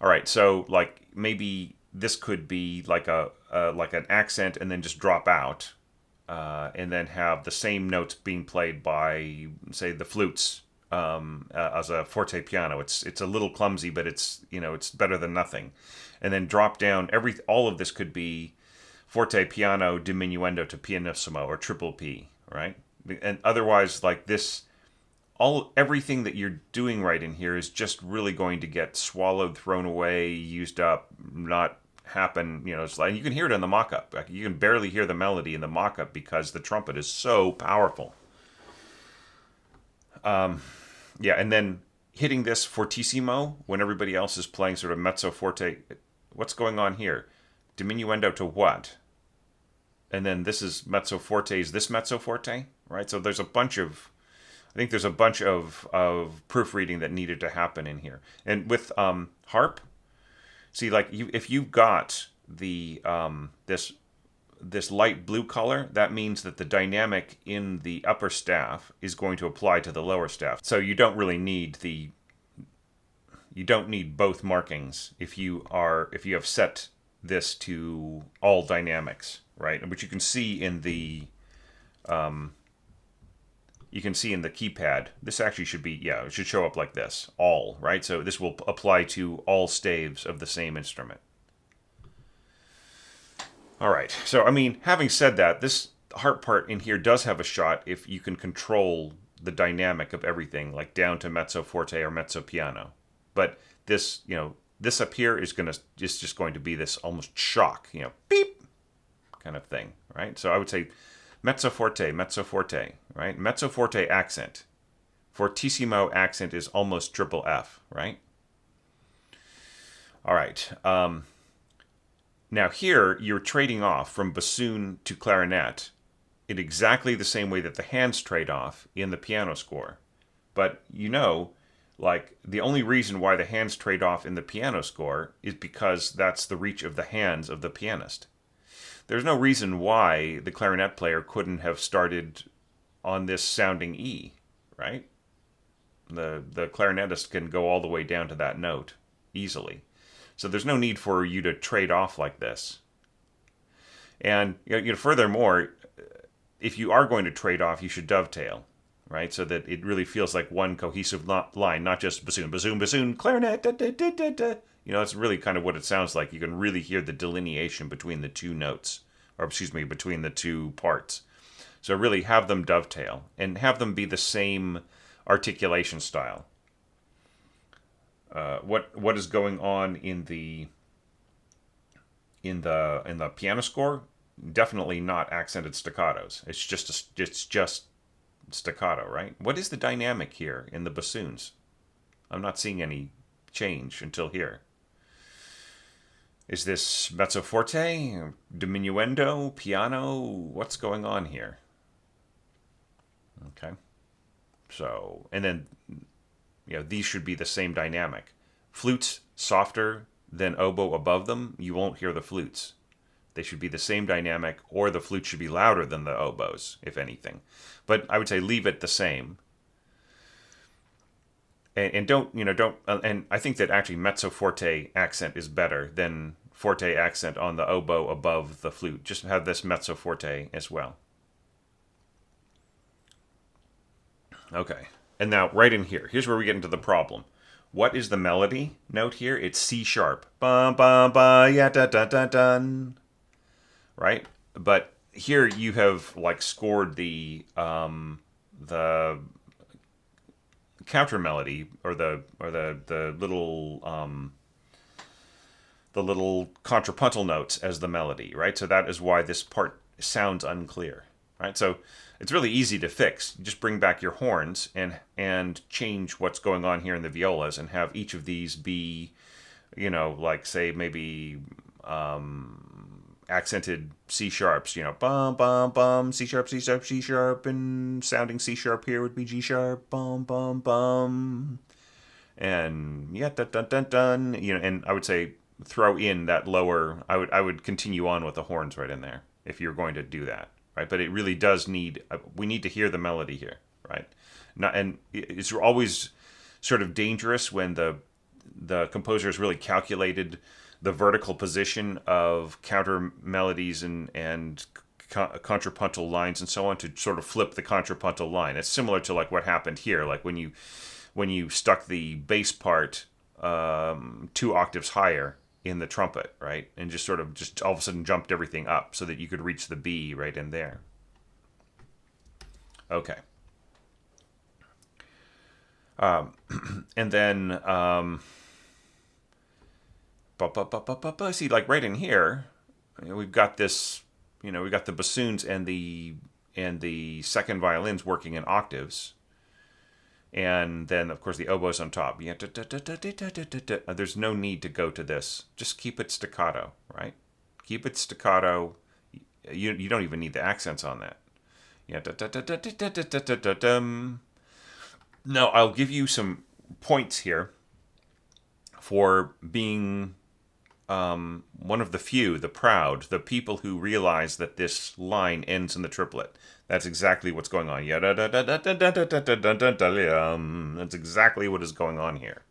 All right, so like maybe this could be like like an accent and then just drop out, and then have the same notes being played by, say, the flutes as a forte piano. It's a little clumsy, but it's better than nothing. And then drop down all of this could be forte piano diminuendo to pianissimo or triple P, right? And otherwise, like this, everything that you're doing right in here is just really going to get swallowed, thrown away, used up, not happen. It's like you can hear it in the mock-up. You can barely hear the melody in the mock-up because the trumpet is so powerful. Yeah, and then hitting this fortissimo when everybody else is playing sort of mezzo forte. What's going on here? Diminuendo to what? And then this is mezzo forte. Is this mezzo forte? Right? So there's a bunch of I think there's a bunch of proofreading that needed to happen in here. And with harp, see, like if you've got the this light blue color, that means that the dynamic in the upper staff is going to apply to the lower staff. So you don't really need both markings if you have set this to all dynamics, right? Which you can see in the keypad. This actually should be, it should show up like this, all, right? So this will apply to all staves of the same instrument. All right, so I mean, having said that, this harp part in here does have a shot if you can control the dynamic of everything, like down to mezzo forte or mezzo piano. But this, this up here is just going to be this almost shock, beep kind of thing, right? So I would say mezzo forte, right? Mezzo forte accent. Fortissimo accent is almost triple F, right? All right. Now here, you're trading off from bassoon to clarinet in exactly the same way that the hands trade off in the piano score. But like the only reason why the hands trade off in the piano score is because that's the reach of the hands of the pianist. There's no reason why the clarinet player couldn't have started on this sounding E, right? The clarinetist can go all the way down to that note easily. So there's no need for you to trade off like this. And furthermore, if you are going to trade off, you should dovetail, right? So that it really feels like one cohesive line, not just bassoon, bassoon, bassoon, clarinet, da, da, da, da, da. It's really kind of what it sounds like. You can really hear the delineation between the two notes, between the two parts. So really have them dovetail and have them be the same articulation style. What is going on in the piano score? Definitely not accented staccatos. It's just staccato, right? What is the dynamic here in the bassoons? I'm not seeing any change until here. Is this mezzo forte, diminuendo, piano? What's going on here? Okay. So, and then these should be the same dynamic. Flutes softer than oboe above them, you won't hear the flutes. They should be the same dynamic, or the flute should be louder than the oboes, if anything. But I would say leave it the same. And don't, and I think that actually mezzo forte accent is better than forte accent on the oboe above the flute. Just have this mezzo forte as well. Okay. And now, right in here, here's where we get into the problem. What is the melody note here? It's C sharp. Ba ba ba ya da da da dun. Right? But here you have like scored the counter melody or the little contrapuntal notes as the melody, right? So that is why this part sounds unclear, right? So it's really easy to fix. You just bring back your horns and change what's going on here in the violas and have each of these be, like say maybe accented C sharps, bum bum bum, C sharp, C sharp, C sharp, and sounding C sharp here would be G sharp, bum bum bum, and dun dun dun dun, and I would say throw in that lower. I would continue on with the horns right in there if you're going to do that. Right, but it really does we need to hear the melody here, right? And it's always sort of dangerous when the composer has really calculated the vertical position of counter melodies and contrapuntal lines and so on to sort of flip the contrapuntal line. It's similar to like what happened here, like when you stuck the bass part 2 octaves higher in the trumpet, right? And just all of a sudden jumped everything up so that you could reach the B right in there. Okay. And then, see, like right in here, we've got this, we've got the bassoons and the second violins working in octaves. And then, of course, the oboes on top. There's no need to go to this. Just keep it staccato, right? Keep it staccato. You don't even need the accents on that. Now, I'll give you some points here for being one of the few, the proud, the people who realize that this line ends in the triplet. That's exactly what's going on. That's exactly what is going on here.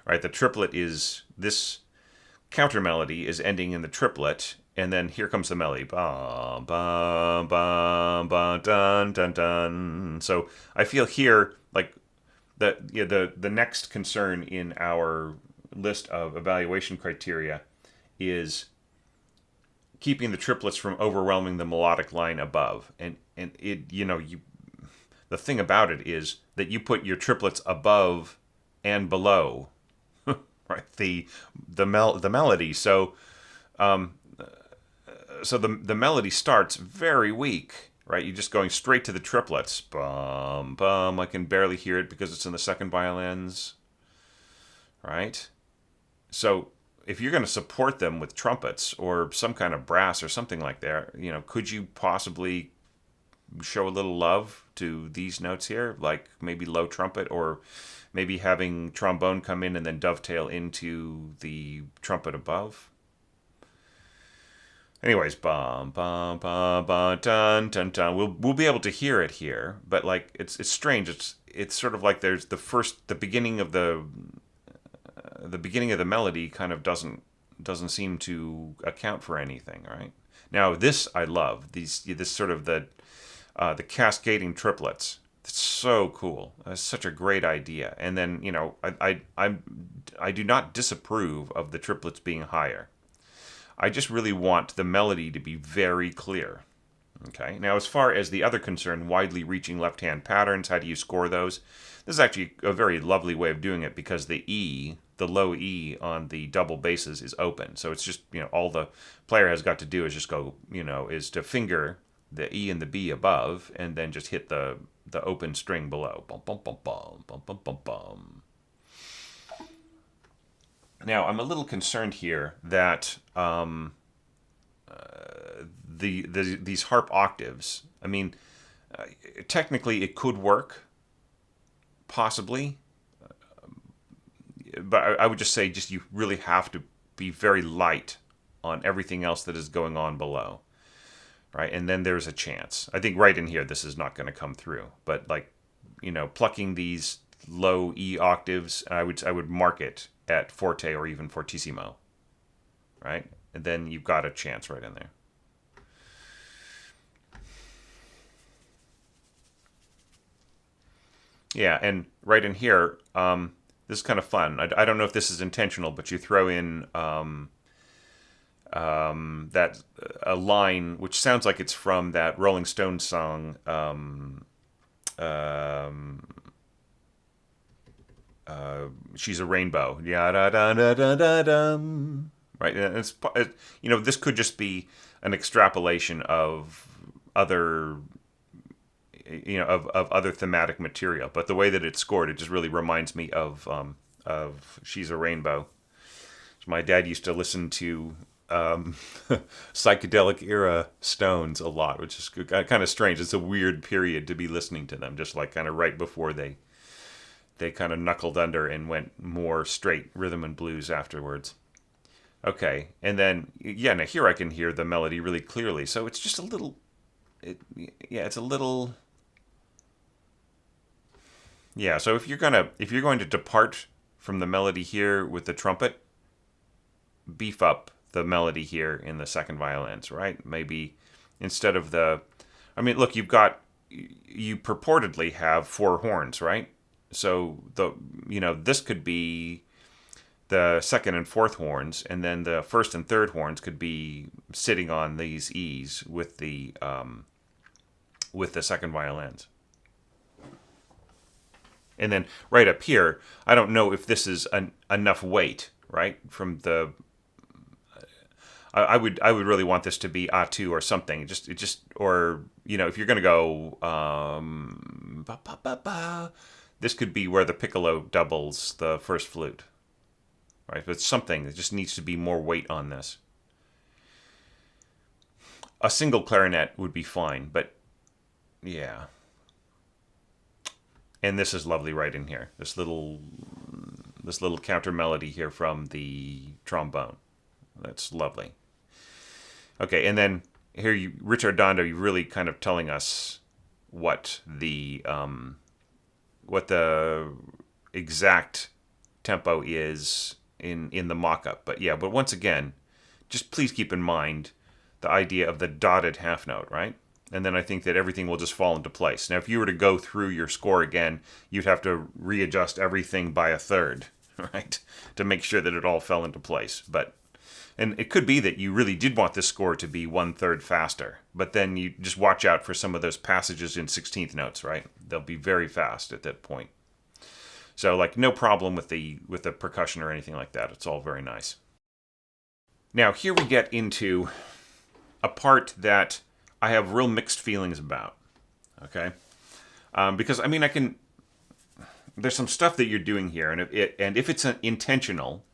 Right? The triplet is this counter melody is ending in the triplet, and then here comes the melody. Ba ba ba ba dun dun dun. So I feel here like the next concern in our list of evaluation criteria is keeping the triplets from overwhelming the melodic line above. And it the thing about it is that you put your triplets above and below, right? The melody. So the melody starts very weak, right? You're just going straight to the triplets. Bum bum. I can barely hear it because it's in the second violins, right? So if you're going to support them with trumpets or some kind of brass or something like that, could you possibly show a little love to these notes here, like maybe low trumpet, or maybe having trombone come in and then dovetail into the trumpet above? Anyways, bum bum bum bum dun dun dun. We'll be able to hear it here, but like it's strange. It's sort of like there's the beginning of the beginning of the melody kind of doesn't seem to account for anything, right? Now this I love, this sort of the cascading triplets. It's so cool. It's such a great idea. And then I do not disapprove of the triplets being higher. I just really want the melody to be very clear. Okay. Now, as far as the other concern, widely reaching left-hand patterns, how do you score those? This is actually a very lovely way of doing it because the low E on the double basses is open. So it's just, all the player has got to do is just go, is to finger the E and the B above and then just hit the open string below. Bum, bum, bum, bum, bum, bum, bum, bum. Now, I'm a little concerned here that these harp octaves, I mean, technically it could work, possibly, but I would just say you really have to be very light on everything else that is going on below, right? And then there's a chance. I think right in here this is not going to come through, but plucking these low E octaves, I would mark it at forte or even fortissimo, right? And then you've got a chance right in there. Yeah, and right in here, this is kind of fun. I don't know if this is intentional, but you throw in that a line which sounds like it's from that Rolling Stones song. She's a rainbow. Yeah, da da da da da da. Right, and this could just be an extrapolation of other, of other thematic material. But the way that it's scored, it just really reminds me of She's a Rainbow. My dad used to listen to psychedelic era Stones a lot, which is kind of strange. It's a weird period to be listening to them, just like kind of right before they kind of knuckled under and went more straight rhythm and blues afterwards. Okay, and then, now here I can hear the melody really clearly. So it's just a little, it's a little, so if you're going to depart from the melody here with the trumpet, beef up the melody here in the second violins, right? Maybe instead of look, you purportedly have four horns, right? So this could be the second and fourth horns, and then the first and third horns could be sitting on these E's with the second violins. And then right up here, I don't know if this is enough weight, right? From the I would really want this to be A2 or something. Or if you're gonna go ba, ba, ba, ba, this could be where the piccolo doubles the first flute, right? But something that just needs to be more weight on this. A single clarinet would be fine, but yeah. And this is lovely right in here. This little counter melody here from the trombone. That's lovely. Okay, and then here Riccardando, you're really kind of telling us what the exact tempo is in the mock-up. But once again, just please keep in mind the idea of the dotted half note, right? And then I think that everything will just fall into place. Now, if you were to go through your score again, you'd have to readjust everything by a third, right? To make sure that it all fell into place. And it could be that you really did want this score to be 1/3 faster, but then you just watch out for some of those passages in 16th notes, right? They'll be very fast at that point. So, like, no problem with the percussion or anything like that. It's all very nice. Now, here we get into a part that I have real mixed feelings about, okay? Because, I mean, there's some stuff that you're doing here, and if it's intentional,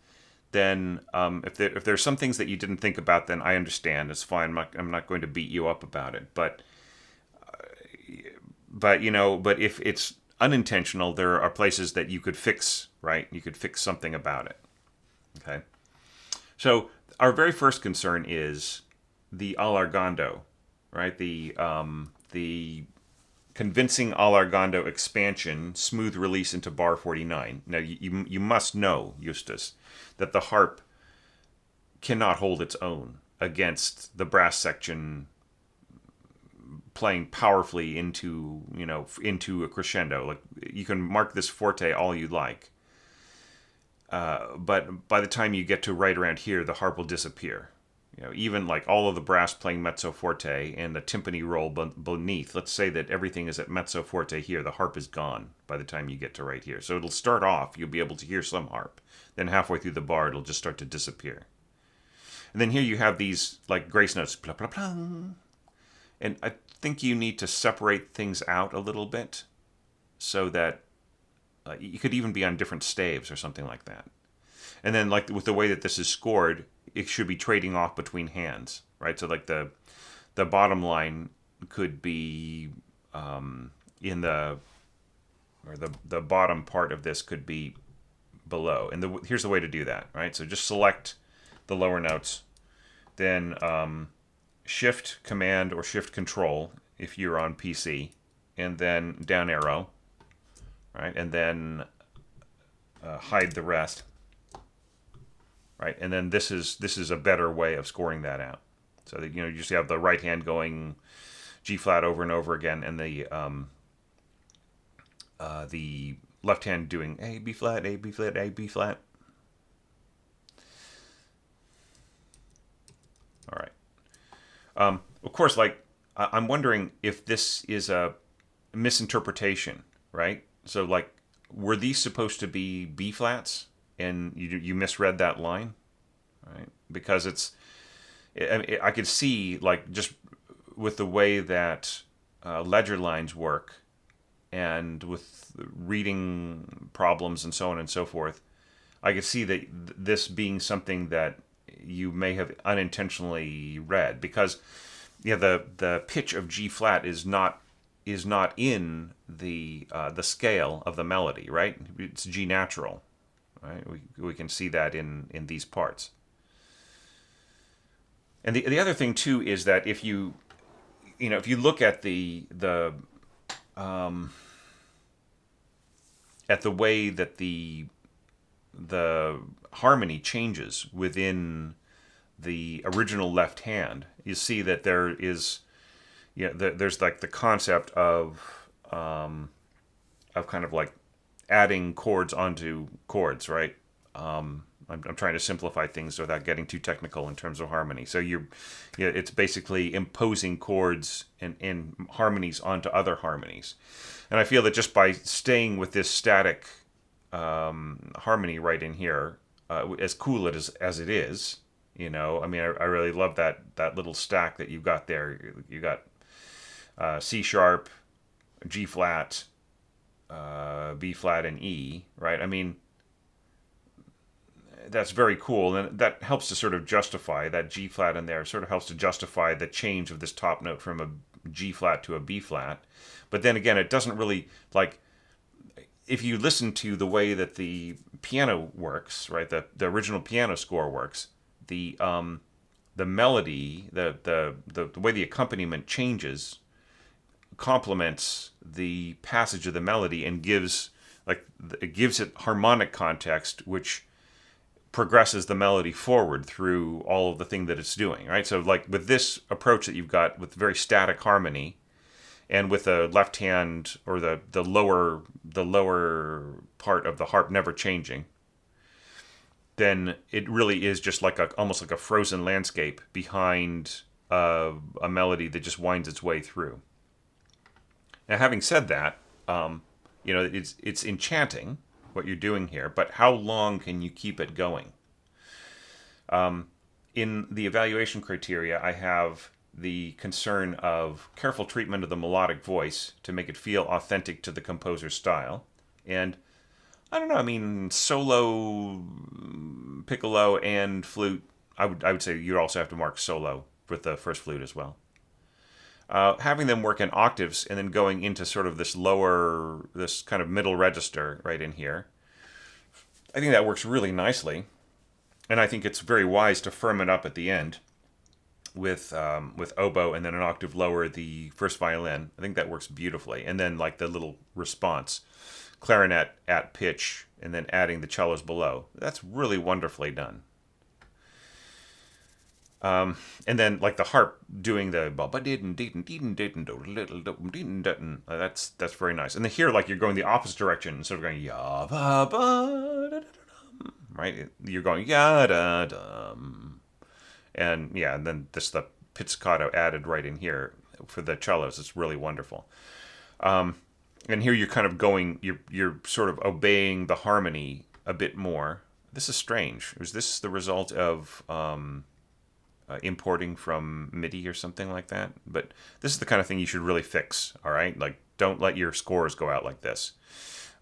then if there's some things that you didn't think about, then I understand. It's fine. I'm not going to beat you up about it. But if it's unintentional, there are places that you could fix, right? You could fix something about it. Okay. So our very first concern is the allargando, right? The convincing allargando expansion, smooth release into bar 49. Now, you must know, Justus, that the harp cannot hold its own against the brass section playing powerfully into a crescendo. Like, you can mark this forte all you like, but by the time you get to right around here, the harp will disappear. Even like all of the brass playing mezzo forte and the timpani roll beneath, let's say that everything is at mezzo forte here, the harp is gone by the time you get to right here. So it'll start off, you'll be able to hear some harp. Then halfway through the bar, it'll just start to disappear. And then here you have these like grace notes, blah, blah, blah. And I think you need to separate things out a little bit so that you could even be on different staves or something like that. And then, like, with the way that this is scored, it should be trading off between hands, right? So, like, the bottom line could be in the bottom part of this could be below. And here's the way to do that, right? So just select the lower notes, then Shift Command or Shift Control if you're on PC, and then down arrow, right? And then hide the rest. Right, and then this is a better way of scoring that out. So that, you just have the right hand going G flat over and over again, and the left hand doing A B flat A B flat A B flat. All right. Of course, like, I'm wondering if this is a misinterpretation, right? So, like, were these supposed to be B flats? And you misread that line, right? Because I could see, like, just with the way that ledger lines work and with reading problems and so on and so forth, I could see that this being something that you may have unintentionally read, because the pitch of G flat is not in the scale of the melody, right? It's G natural. Right, we can see that in these parts. And the other thing too is that if you look at the way that the harmony changes within the original left hand, you see that there's like the concept of kind of like adding chords onto chords, right? I'm trying to simplify things without getting too technical in terms of harmony. So it's basically imposing chords and harmonies onto other harmonies. And I feel that just by staying with this static harmony right in here, as cool as it is, I mean, I really love that little stack that you've got there. You got C sharp, G flat, B flat, and E, right? I mean, that's very cool, and that helps to sort of justify that G flat in there. Sort of helps to justify the change of this top note from a G flat to a B flat. But then again, it doesn't really, like, if you listen to the way that the piano works, right, the original piano score works, the melody, the way the accompaniment changes, complements the passage of the melody and gives it gives it harmonic context, which progresses the melody forward through all of the thing that it's doing, right? So like with this approach that you've got with very static harmony, and with the left hand or the lower part of the harp never changing, then it really is just like almost like a frozen landscape behind a melody that just winds its way through. Now, having said that, it's enchanting what you're doing here, but how long can you keep it going? In the evaluation criteria, I have the concern of careful treatment of the melodic voice to make it feel authentic to the composer's style. And I don't know, I mean, solo, piccolo, and flute, I would say you'd also have to mark solo with the first flute as well. Having them work in octaves and then going into sort of this kind of middle register right in here, I think that works really nicely. And I think it's very wise to firm it up at the end with oboe and then an octave lower the first violin. I think that works beautifully. And then like the little response, clarinet at pitch, and then adding the cellos below. That's really wonderfully done. And then like the harp doing the that's very nice. And then here like you're going the opposite direction instead of going ya ba ba, right? You're going ya da dum. And yeah, and then the pizzicato added right in here for the cellos. It's really wonderful. And here you're kind of going, you're sort of obeying the harmony a bit more. This is strange. Is this the result of importing from MIDI or something like that? But this is the kind of thing you should really fix. All right, like don't let your scores go out like this.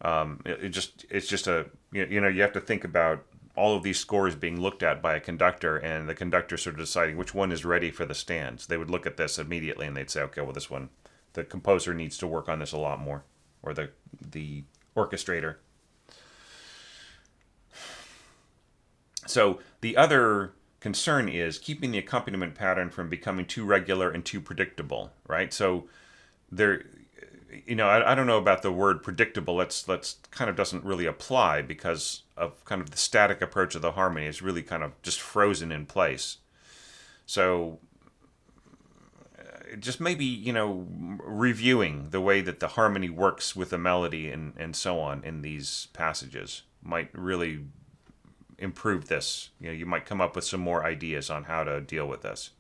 It's just you have to think about all of these scores being looked at by a conductor, and the conductor sort of deciding which one is ready for the stands. They would look at this immediately and they'd say, okay, well, this one, the composer needs to work on this a lot more, or the orchestrator. So the other concern is keeping the accompaniment pattern from becoming too regular and too predictable, right? So there, I don't know about the word predictable. Let's kind of doesn't really apply because of kind of the static approach of the harmony. It's really kind of just frozen in place. So just maybe, reviewing the way that the harmony works with the melody and so on in these passages might really improve this. You might come up with some more ideas on how to deal with this.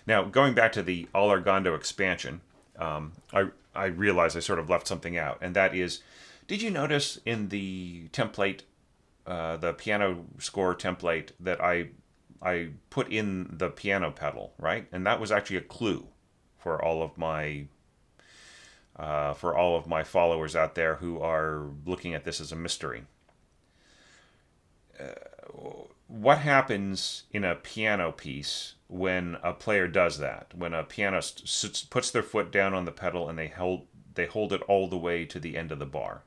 Now, going back to the Allargando expansion, I realized I sort of left something out, and that is, did you notice in the template, the piano score template, that I put in the piano pedal, right? And that was actually a clue for all of my followers out there who are looking at this as a mystery. What happens in a piano piece when a player does that? When a pianist puts their foot down on the pedal and they hold it all the way to the end of the bar.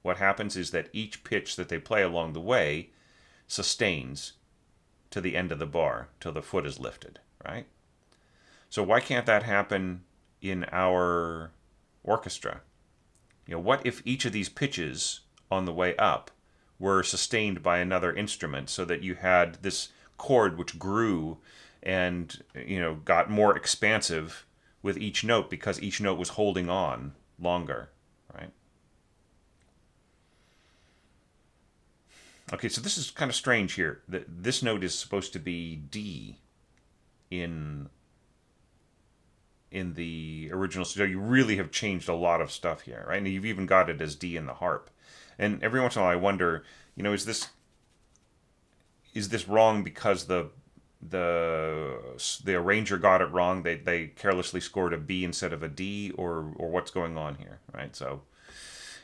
What happens is that each pitch that they play along the way sustains to the end of the bar till the foot is lifted, right? So why can't that happen in our orchestra? What if each of these pitches on the way up were sustained by another instrument, so that you had this chord which grew and got more expansive with each note because each note was holding on longer, right? Okay, so this is kind of strange here. This note is supposed to be D in the original. So you really have changed a lot of stuff here, right? And you've even got it as D in the harp. And every once in a while I wonder, is this wrong because the arranger got it wrong? They carelessly scored a B instead of a D, or what's going on here, right? So,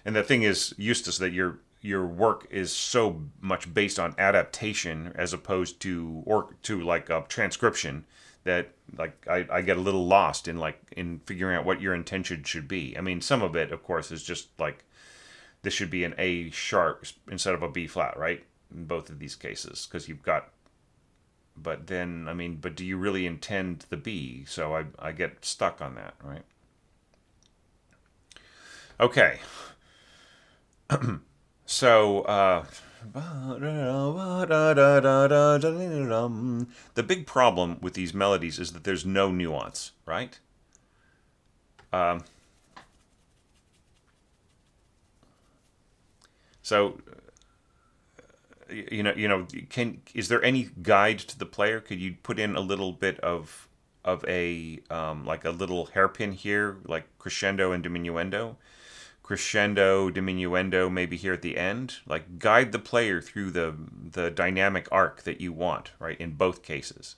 and the thing is, Justus, that your work is so much based on adaptation as opposed to transcription, that like I get a little lost in figuring out what your intention should be. I mean, some of it, of course, is just like this should be an A sharp instead of a B flat, right? In both of these cases, because you've got. But then, I mean, but do you really intend the B? So I get stuck on that, right? Okay. So, the big problem with these melodies is that there's no nuance, right? So, is there any guide to the player? Could you put in a little bit of a like a little hairpin here, like crescendo and diminuendo? Crescendo, diminuendo, maybe here at the end. Like guide the player through the dynamic arc that you want, right? In both cases.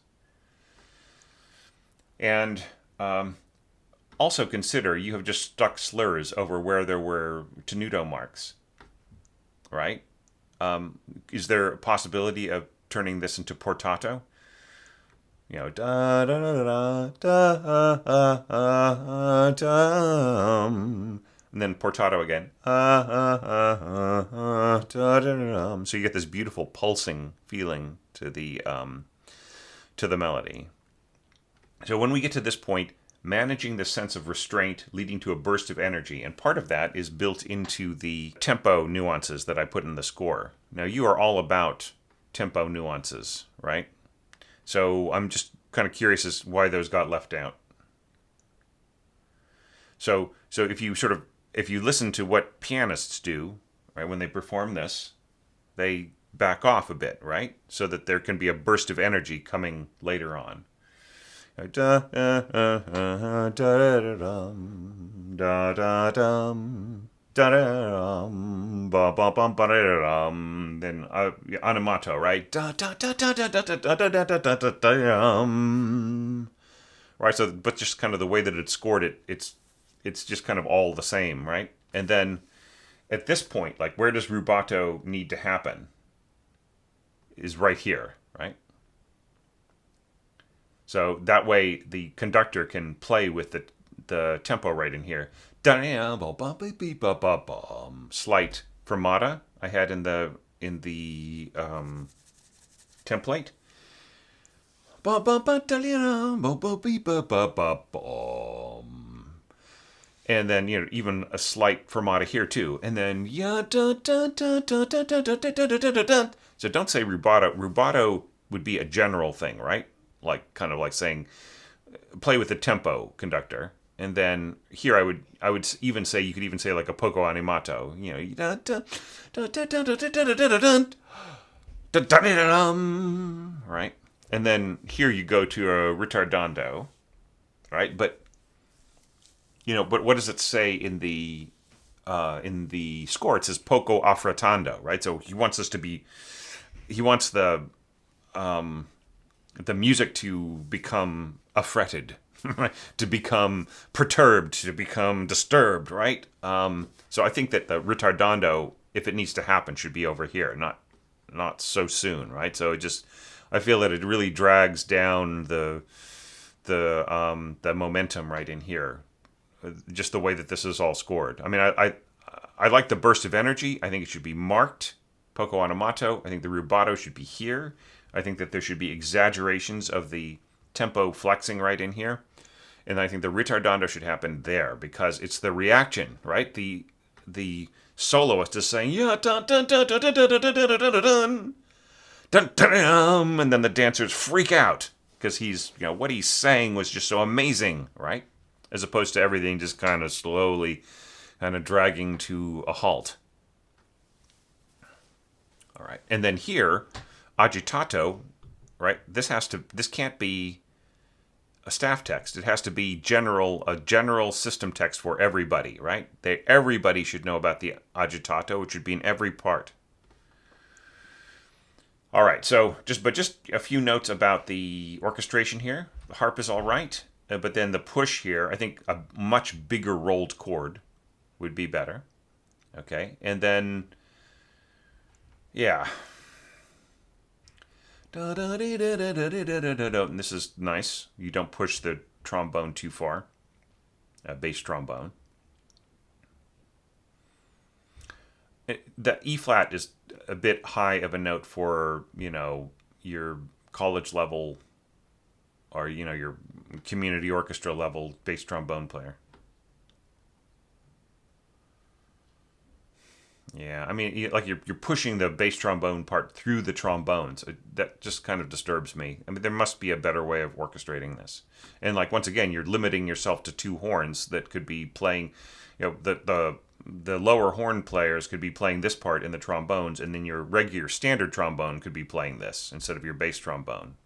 And also consider you have just stuck slurs over where there were tenuto marks, right? Is there a possibility of turning this into portato? You know, da da da da da da, and then portato again. So you get this beautiful pulsing feeling to the melody. So when we get to this point, managing the sense of restraint leading to a burst of energy, and part of that is built into the tempo nuances that I put in the score. Now you are all about tempo nuances, right? So I'm just kind of curious as why those got left out. So if you listen to what pianists do, right, when they perform this, they back off a bit, right? So that there can be a burst of energy coming later on. Da da da da da da da da ba ba bum ba da then animato, right? Da da da da da da da da da da da right. So, but just kind of the way that it's scored, it's just kind of all the same, right? And then at this point, like where does rubato need to happen? Is right here, right? So that way the conductor can play with the tempo right in here. Slight fermata I had in the template. And then, even a slight fermata here too. And then so don't say rubato. Rubato would be a general thing, right? Like kind of like saying play with the tempo conductor. And then here I would even say you could even say like a poco animato, right? And then here you go to a ritardando, right? But but what does it say in the score? It says poco affrettando, right? So he wants the music to become affretted, to become perturbed, to become disturbed, right? So I think that the ritardando, if it needs to happen, should be over here, not so soon, right? So I feel that it really drags down the momentum right in here, just the way that this is all scored. I mean, I like the burst of energy. I think it should be marked, poco animato. I think the rubato should be here. I think that there should be exaggerations of the tempo flexing right in here. And I think the ritardando should happen there because it's the reaction, right? The soloist is saying, yeah, dun, dun, dun, dun, dun, dun, dun, dun, dun, dun, dun, and then the dancers freak out because what he's saying was just so amazing, right? As opposed to everything just kind of slowly kind of dragging to a halt. All right. And then here, agitato, right? This can't be a staff text. It has to be a general system text for everybody, right? Everybody should know about the agitato, which should be in every part. All right, so just a few notes about the orchestration here. The harp is all right, but then the push here, I think a much bigger rolled chord would be better. Okay, and then yeah. And this is nice. You don't push the trombone too far. Bass trombone. The E flat is a bit high of a note for, your college level or, your community orchestra level bass trombone player. Yeah, I mean, like you're pushing the bass trombone part through the trombones. That just kind of disturbs me. I mean, there must be a better way of orchestrating this. And like once again, you're limiting yourself to two horns that could be playing. The lower horn players could be playing this part in the trombones, and then your regular standard trombone could be playing this instead of your bass trombone.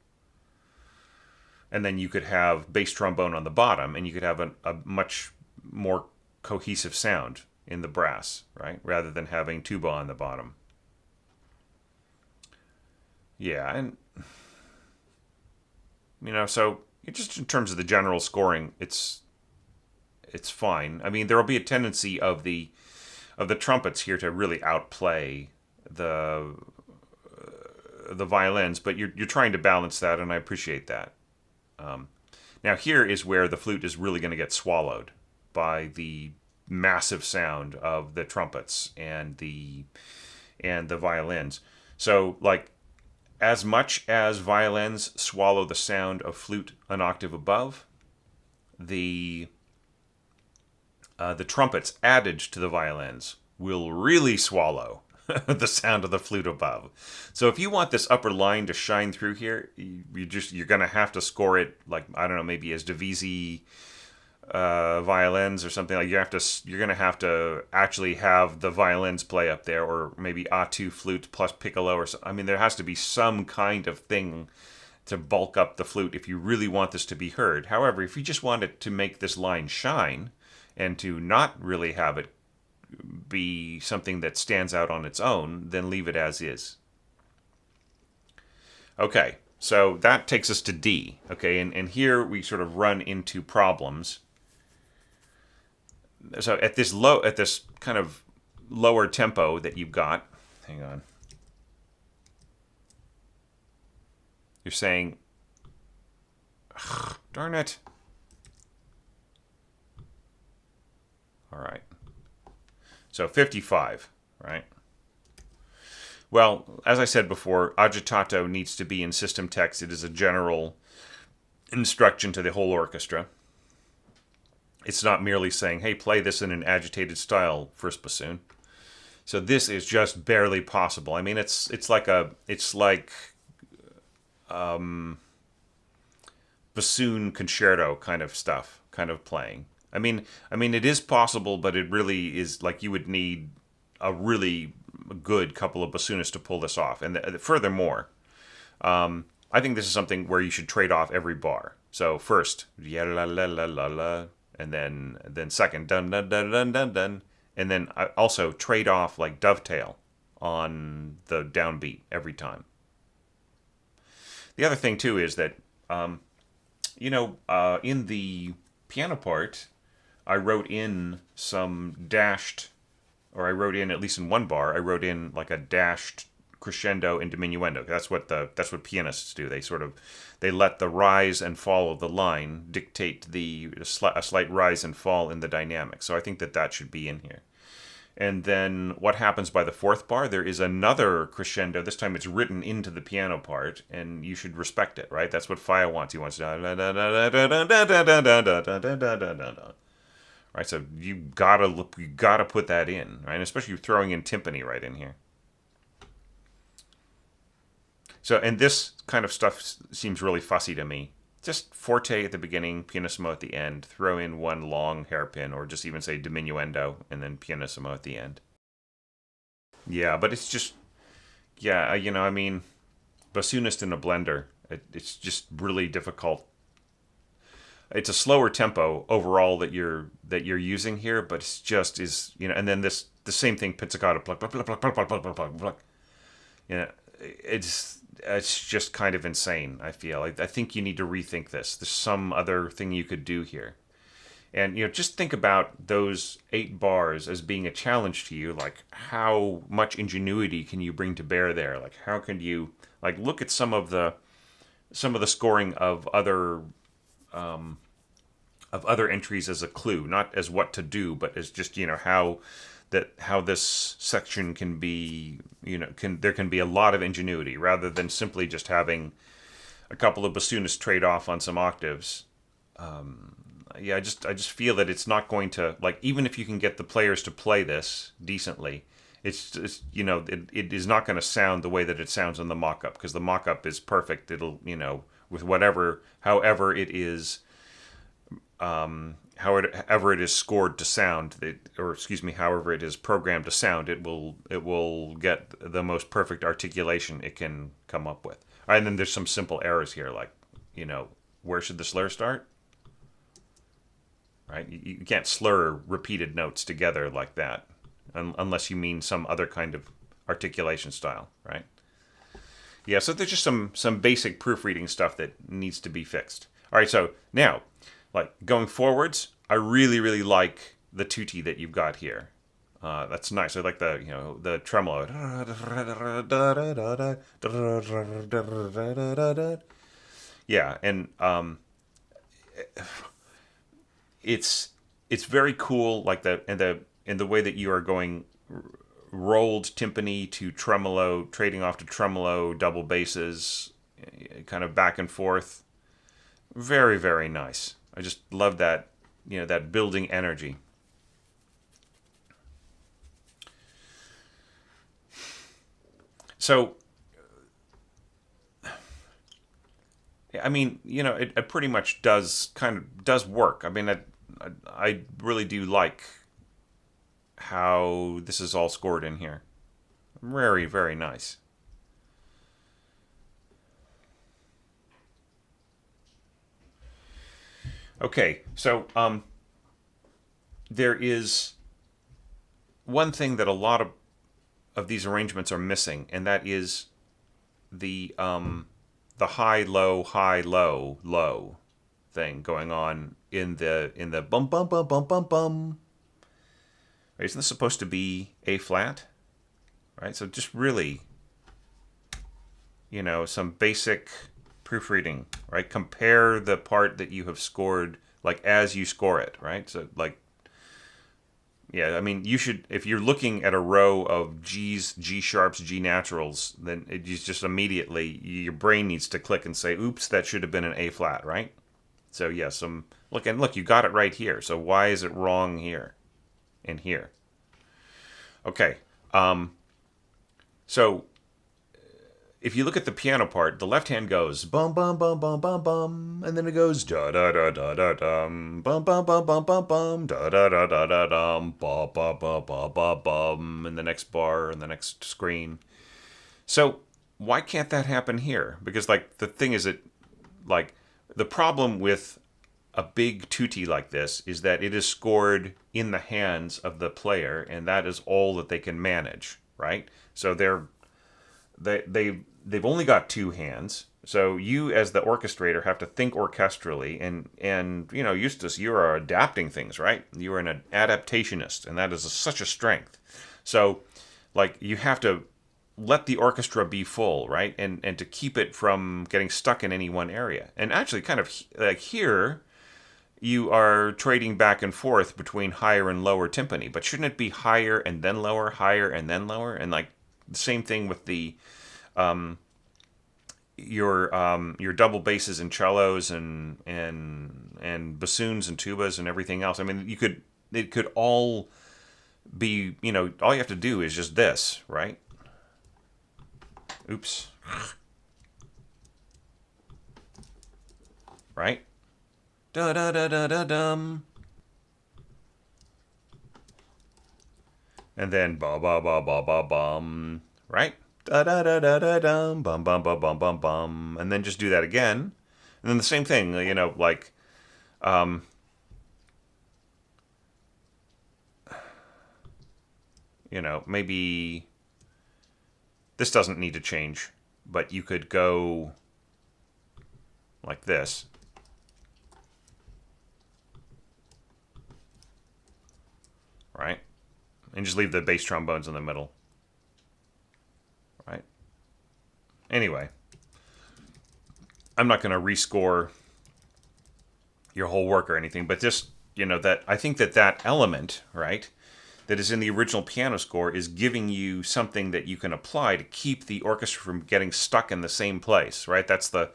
And then you could have bass trombone on the bottom, and you could have a much more cohesive sound in the brass, right? Rather than having tuba on the bottom. Yeah, and so just in terms of the general scoring, it's fine. I mean, there will be a tendency of the trumpets here to really outplay the violins, but you're trying to balance that, and I appreciate that. Now here is where the flute is really going to get swallowed by the massive sound of the trumpets and the violins. So like as much as violins swallow the sound of flute an octave above, the trumpets added to the violins will really swallow the sound of the flute above. So if you want this upper line to shine through here, you're going to have to score it like, I don't know, maybe as Divisi violins or something. Like you're going to have to actually have the violins play up there, or maybe A2 flute plus piccolo or something. I mean, there has to be some kind of thing to bulk up the flute if you really want this to be heard. However, if you just want it to make this line shine and to not really have it be something that stands out on its own, then leave it as is. Okay, so that takes us to D. Okay, and here we sort of run into problems. So at this kind of lower tempo that you've got, hang on. You're saying, darn it. All right. So 55, right? Well, as I said before, agitato needs to be in system text. It is a general instruction to the whole orchestra. It's not merely saying, hey, play this in an agitated style, first bassoon. So this is just barely possible. I mean, it's like bassoon concerto kind of stuff, kind of playing. I mean, it is possible, but it really is like you would need a really good couple of bassoonists to pull this off. And furthermore, I think this is something where you should trade off every bar. So first, la la la la la la, and then second, dun dun dun dun dun dun, and then also trade off like dovetail on the downbeat every time. The other thing too is that, in the piano part, I wrote in I wrote in, at least in one bar, I wrote in like a dashed crescendo and diminuendo. That's what pianists do. They let the rise and fall of the line dictate a slight rise and fall in the dynamic. So I think that should be in here. And then what happens by the fourth bar? There is another crescendo. This time it's written into the piano part, and you should respect it, right? That's what Falla wants. He wants right. So you gotta put that in, right? Especially throwing in timpani right in here. So, and this kind of stuff seems really fussy to me. Just forte at the beginning, pianissimo at the end. Throw in one long hairpin, or just even say diminuendo, and then pianissimo at the end. Yeah, but it's just, yeah, I mean, bassoonist in a blender. It's just really difficult. It's a slower tempo overall that you're using here, but it's just and then the same thing, pizzicato, pluck, pluck, pluck, pluck, pluck, pluck, pluck, pluck, pluck. It's just kind of insane, I feel. I think you need to rethink this. There's some other thing you could do here. And, just think about those 8 bars as being a challenge to you. Like, how much ingenuity can you bring to bear there? Like, how can you, like, look at some of the scoring of of other entries as a clue, not as what to do, but as just, how this section can be, there can be a lot of ingenuity rather than simply just having a couple of bassoonists trade off on some octaves. I just feel that it's not going to, like, even if you can get the players to play this decently, it's just, it is not going to sound the way that it sounds in the mock-up, because the mock-up is perfect. It'll, with however it is, however it is scored to sound, however it is programmed to sound, it will get the most perfect articulation it can come up with. All right, and then there's some simple errors here, like, where should the slur start? Right? You can't slur repeated notes together like that, unless you mean some other kind of articulation style, right? Yeah, so there's just some basic proofreading stuff that needs to be fixed. All right, so now, like, going forwards, I really, really like the tutti that you've got here. That's nice. I like the tremolo. Yeah, and it's very cool, like in the way that you are going rolled timpani to tremolo, trading off to tremolo, double basses, kind of back and forth. Very, very nice. I just love that, that building energy. So, I mean, it pretty much does work. I mean, I really do like how this is all scored in here. Very, very nice. Okay, so there is one thing that a lot of these arrangements are missing, and that is the high low low thing going on in the bum bum bum bum bum bum. Isn't this supposed to be A flat? Right? So just really, some basic proofreading, right? Compare the part that you have scored, like, as you score it, right? So, like, yeah, I mean, you should, if you're looking at a row of G's, G sharps, G naturals, then it just immediately, your brain needs to click and say, oops, that should have been an A flat, right? So, yeah, look, you got it right here. So why is it wrong here and here? Okay, so if you look at the piano part, the left hand goes bum bum bum bum bum bum, and then it goes da da da da da dum, bum bum bum bum bum bum, da da da da da dum, ba ba ba ba ba bum, in the next bar and the next screen. So why can't that happen here? Because, like, the thing is that, like, the problem with a big tutti like this is that it is scored in the hands of the player, and that is all that they can manage, right? So they've only got two hands. So you, as the orchestrator, have to think orchestrally, and Justus, you are adapting things, right? You are an adaptationist, and that is such a strength. So, like, you have to let the orchestra be full, right? And to keep it from getting stuck in any one area. And actually, kind of like here, you are trading back and forth between higher and lower timpani, but shouldn't it be higher and then lower, higher and then lower? And, like, the same thing with the your double basses and cellos and bassoons and tubas and everything else. I mean, it could all be, all you have to do is just this, right? Oops. Right? Da da da da da dum. And then ba ba ba ba ba bum, right? Da da da da da dum, bum bum bum bum bum bum, and then just do that again, and then the same thing, like, maybe this doesn't need to change, but you could go like this. Right? And just leave the bass trombones in the middle. Right? Anyway, I'm not going to rescore your whole work or anything, but just, that I think that element, right, that is in the original piano score is giving you something that you can apply to keep the orchestra from getting stuck in the same place, right? That's the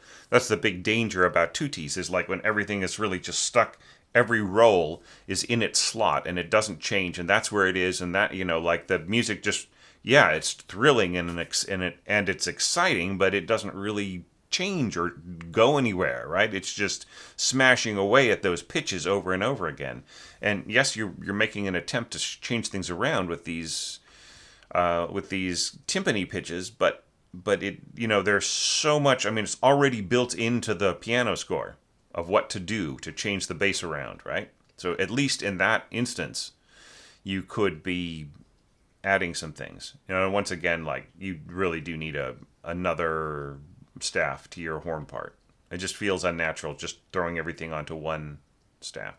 big danger about tutis, is like when everything is really just stuck, every roll is in its slot and it doesn't change, and that's where it is, and that, like the music just, yeah, it's thrilling and it's exciting, but it doesn't really change or go anywhere, right? It's just smashing away at those pitches over and over again. And yes, you're making an attempt to change things around with these timpani pitches, but it, there's so much. I mean, it's already built into the piano score of what to do to change the bass around, right? So at least in that instance, you could be adding some things. Once again, like, you really do need another staff to your horn part. It just feels unnatural just throwing everything onto one staff.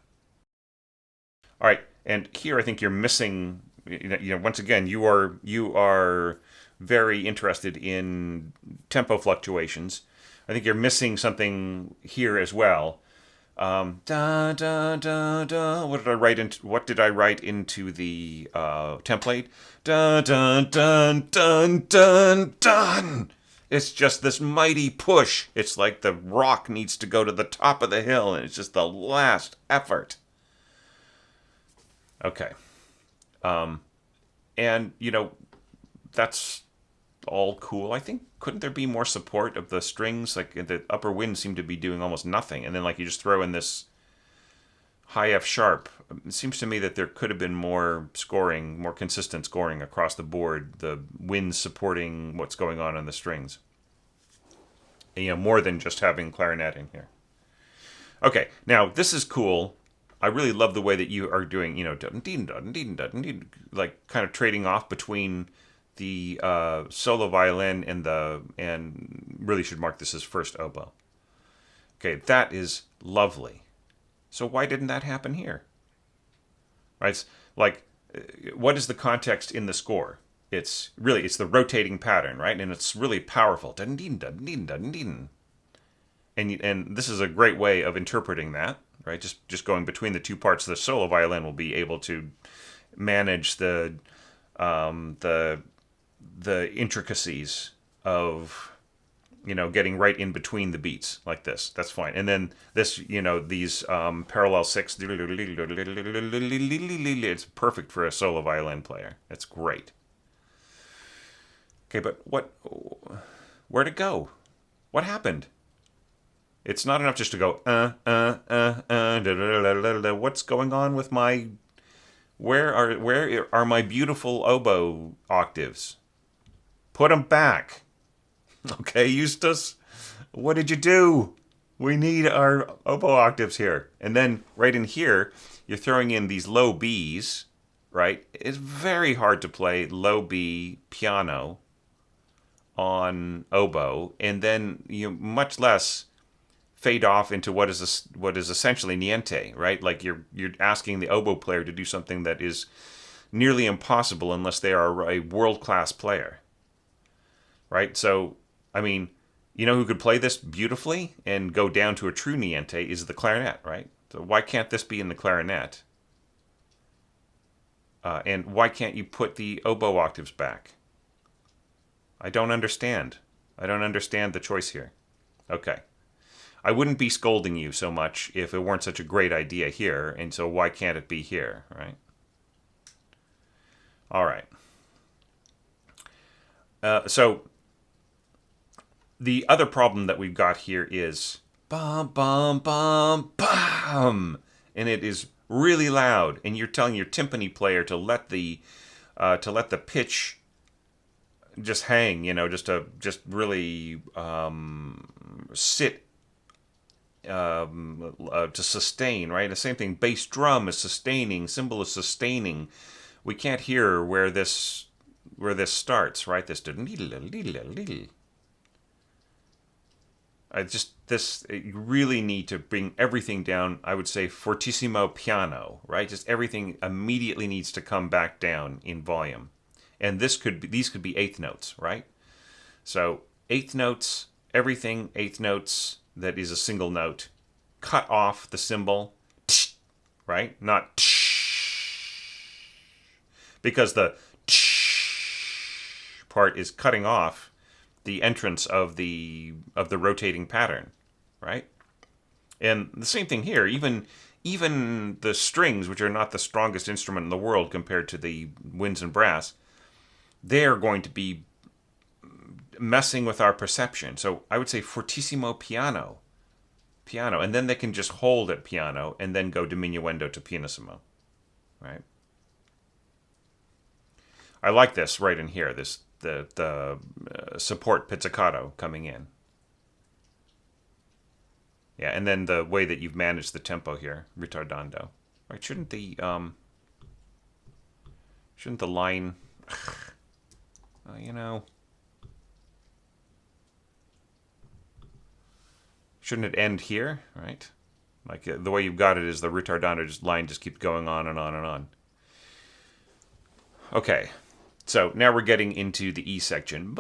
All right, and here I think you're missing. Once again, you are very interested in tempo fluctuations. I think you're missing something here as well. Da da da da. What did I write into the template? Da dun dun dun dun dun. It's just this mighty push. It's like the rock needs to go to the top of the hill, and it's just the last effort. Okay. And, that's all cool. I think, couldn't there be more support of the strings? Like, the upper winds seem to be doing almost nothing. And then, like, you just throw in this high F sharp. It seems to me that there could have been more scoring, more consistent scoring across the board, the winds supporting what's going on the strings. More than just having clarinet in here. Okay, now this is cool. I really love the way that you are doing, like kind of trading off between the solo violin and really should mark this as first oboe. Okay, that is lovely. So why didn't that happen here? Right? It's like, what is the context in the score? It's the rotating pattern, right? And it's really powerful. And this is a great way of interpreting that, right? Just going between the two parts of the solo violin will be able to manage the intricacies of getting right in between the beats like this. That's fine. And then this, these parallel six, it's perfect for a solo violin player. It's great. Okay, but where'd it go? What happened? It's not enough just to go, what's going on with my, where are my beautiful oboe octaves? Put them back. Okay, Justus, what did you do? We need our oboe octaves here. And then right in here, you're throwing in these low Bs, right? It's very hard to play low B piano on oboe, and then much less fade off into what is essentially niente, right? Like you're asking the oboe player to do something that is nearly impossible unless they are a world-class player, right? So, I mean, who could play this beautifully and go down to a true niente is the clarinet, right? So why can't this be in the clarinet? And why can't you put the oboe octaves back? I don't understand. I don't understand the choice here. Okay. I wouldn't be scolding you so much if it weren't such a great idea here, and so why can't it be here, right? All right. So the other problem that we've got here is bum, bum, bum, bum, and it is really loud, and you're telling your timpani player to let the pitch just hang, just really sit to sustain, right? The same thing. Bass drum is sustaining. Cymbal is sustaining. We can't hear where this starts, right? This. You really need to bring everything down. I would say fortissimo piano, right? Just everything immediately needs to come back down in volume. And these could be eighth notes, right? So eighth notes, everything eighth notes that is a single note cut off the symbol, right? Not because the part is cutting off the entrance of the rotating pattern, right? And the same thing here. Even the strings, which are not the strongest instrument in the world compared to the winds and brass, they're going to be messing with our perception. So I would say fortissimo piano, and then they can just hold at piano and then go diminuendo to pianissimo, right? I like this right in here. The support pizzicato coming in. Yeah, and then the way that you've managed the tempo here, ritardando. Right? Shouldn't the line, shouldn't it end here, right? Like the way you've got it is the ritardando line just keeps going on and on and on. Okay, so now we're getting into the E section. And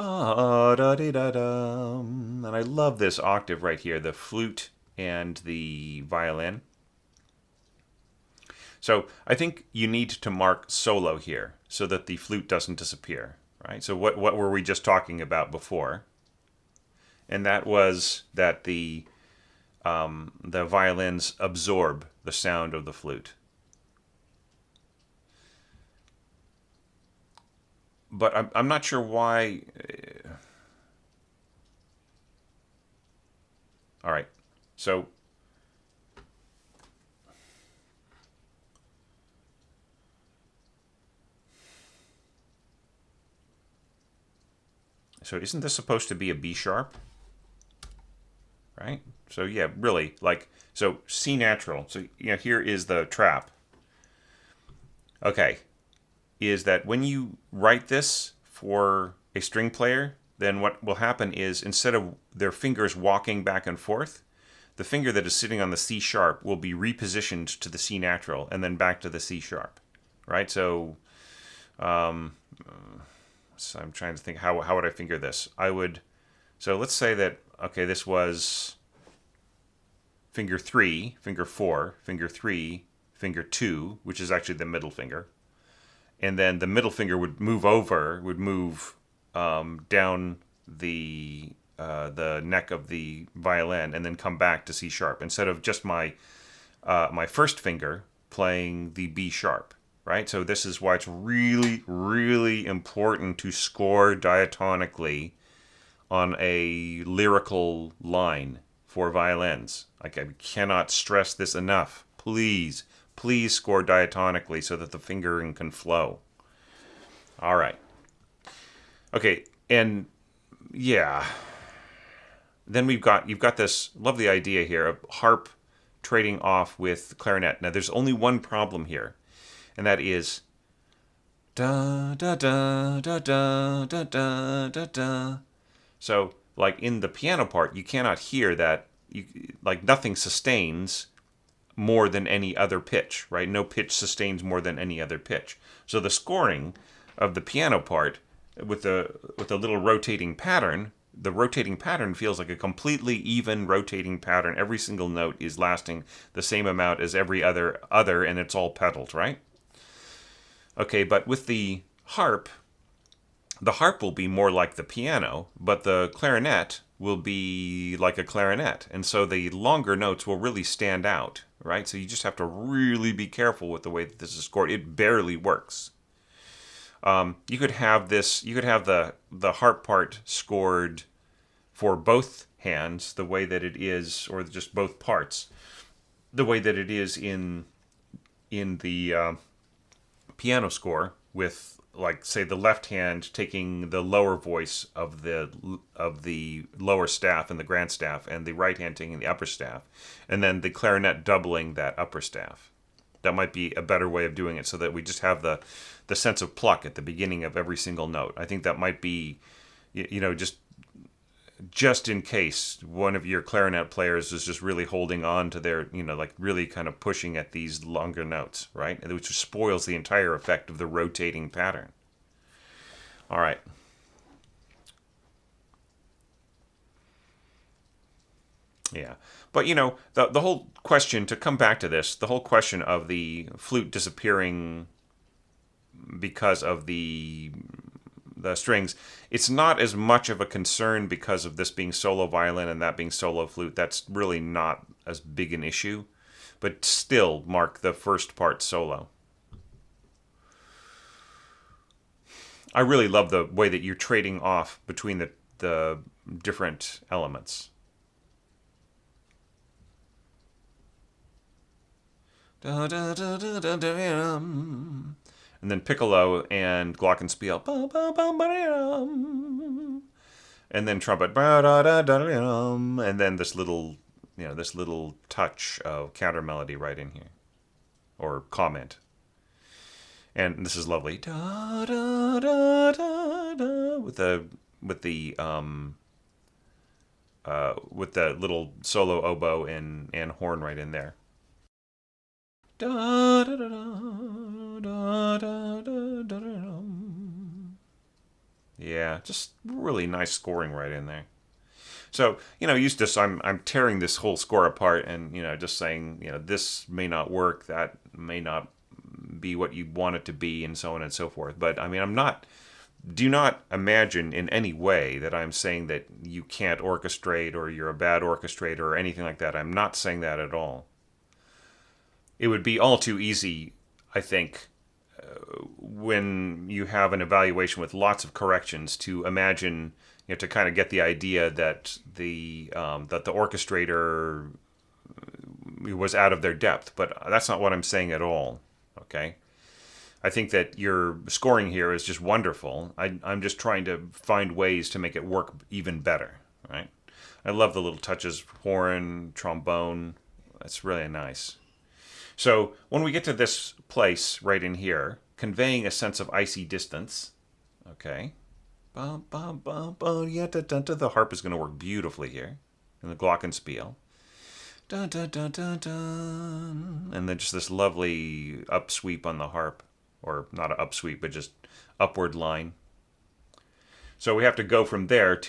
I love this octave right here, the flute and the violin. So I think you need to mark solo here so that the flute doesn't disappear, right? So what were we just talking about before? And that was that the violins absorb the sound of the flute. But I'm not sure why. All right, so isn't this supposed to be a B sharp? Right? So yeah, really, like, so C natural. So here is the trap. Okay, is that when you write this for a string player, then what will happen is instead of their fingers walking back and forth, the finger that is sitting on the C sharp will be repositioned to the C natural and then back to the C sharp, right? So, so I'm trying to think how would I finger this? So let's say that, okay, this was finger 3, finger 4, finger 3, finger 2, which is actually the middle finger. And then the middle finger would move down the neck of the violin and then come back to C sharp instead of just my first finger playing the B sharp, right? So this is why it's really, really important to score diatonically on a lyrical line for violins. Like, I cannot stress this enough. Please score diatonically so that the fingering can flow. All right. Okay, and yeah. Then you've got this lovely idea here of harp trading off with clarinet. Now there's only one problem here, and that is da da da da da da da da da. So, like in the piano part, you cannot hear that. Like nothing sustains more than any other pitch, right? No pitch sustains more than any other pitch. So the scoring of the piano part with the little rotating pattern, the rotating pattern feels like a completely even rotating pattern. Every single note is lasting the same amount as every other, and it's all pedaled, right? Okay, but with the harp will be more like the piano, but the clarinet will be like a clarinet. And so the longer notes will really stand out, right? So you just have to really be careful with the way that this is scored. It barely works. You could have the harp part scored for both hands the way that it is, or just both parts, the way that it is in the piano score, with, like, say, the left hand taking the lower voice of the lower staff and the grand staff, and the right hand taking the upper staff, and then the clarinet doubling that upper staff. That might be a better way of doing it, so that we just have the sense of pluck at the beginning of every single note. I think that might be, just in case one of your clarinet players is just really holding on to their, like really kind of pushing at these longer notes, right? Which spoils the entire effect of the rotating pattern. All right. Yeah. But, the whole question, to come back to this, the whole question of the flute disappearing because of the strings, it's not as much of a concern because of this being solo violin and that being solo flute. That's really not as big an issue. But still mark the first part solo. I really love the way that you're trading off between the different elements. And then piccolo and glockenspiel. And then trumpet. And then this little touch of counter melody right in here, or comment. And this is lovely. Da, da, da, da, da, with the little solo oboe and horn right in there. Da, da, da, da, da, da, da, da. Yeah, just really nice scoring right in there. So, Justus, I'm tearing this whole score apart and, just saying, this may not work, that may not be what you want it to be, and so on and so forth. But, do not imagine in any way that I'm saying that you can't orchestrate or you're a bad orchestrator or anything like that. I'm not saying that at all. It would be all too easy, I think, when you have an evaluation with lots of corrections, to imagine, to kind of get the idea that the orchestrator was out of their depth. But that's not what I'm saying at all. Okay, I think that your scoring here is just wonderful. I'm just trying to find ways to make it work even better. Right? I love the little touches, horn, trombone. That's really nice. So when we get to this place right in here, conveying a sense of icy distance, okay, the harp is going to work beautifully here, in the glockenspiel, dun, dun, dun, dun, dun, and then just this lovely upsweep on the harp, or not an upsweep, but just upward line. So we have to go from there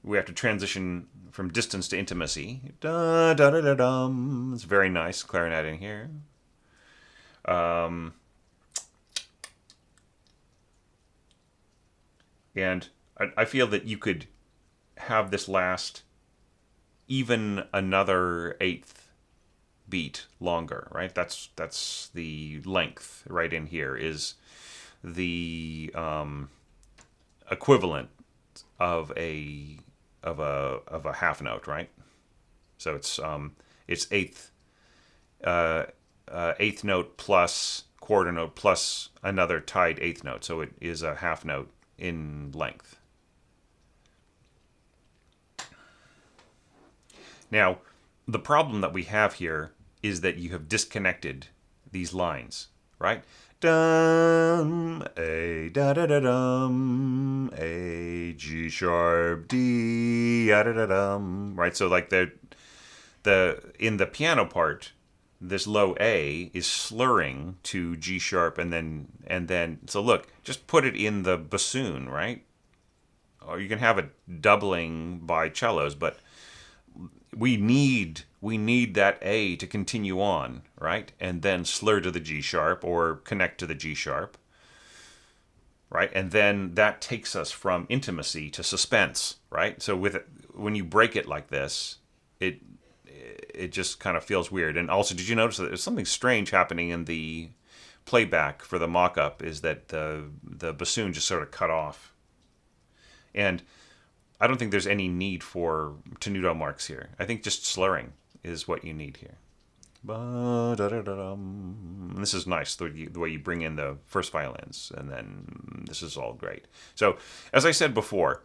we have to transition from distance to intimacy. Da, da, da, da, dum. It's very nice clarinet in here. And I feel that you could have this last even another eighth beat longer, right? That's the length right in here, is the equivalent of a half note, right? So it's eighth note plus quarter note plus another tied eighth note, so it is a half note in length. Now, the problem that we have here is that you have disconnected these lines, right? Dum, A, da da da dum, A, G sharp, D, da da dum, right? So like in the piano part, this low A is slurring to G sharp, and then so look, just put it in the bassoon, right? Or you can have it doubling by cellos, but we need that A to continue on, right? And then slur to the G sharp or connect to the G sharp, right? And then that takes us from intimacy to suspense, right? So when you break it like this, it just kind of feels weird. And also, did you notice that there's something strange happening in the playback for the mock-up, is that the bassoon just sort of cut off. And I don't think there's any need for tenuto marks here. I think just slurring is what you need here. And this is nice, the way you bring in the first violins, and then this is all great. So, as I said before,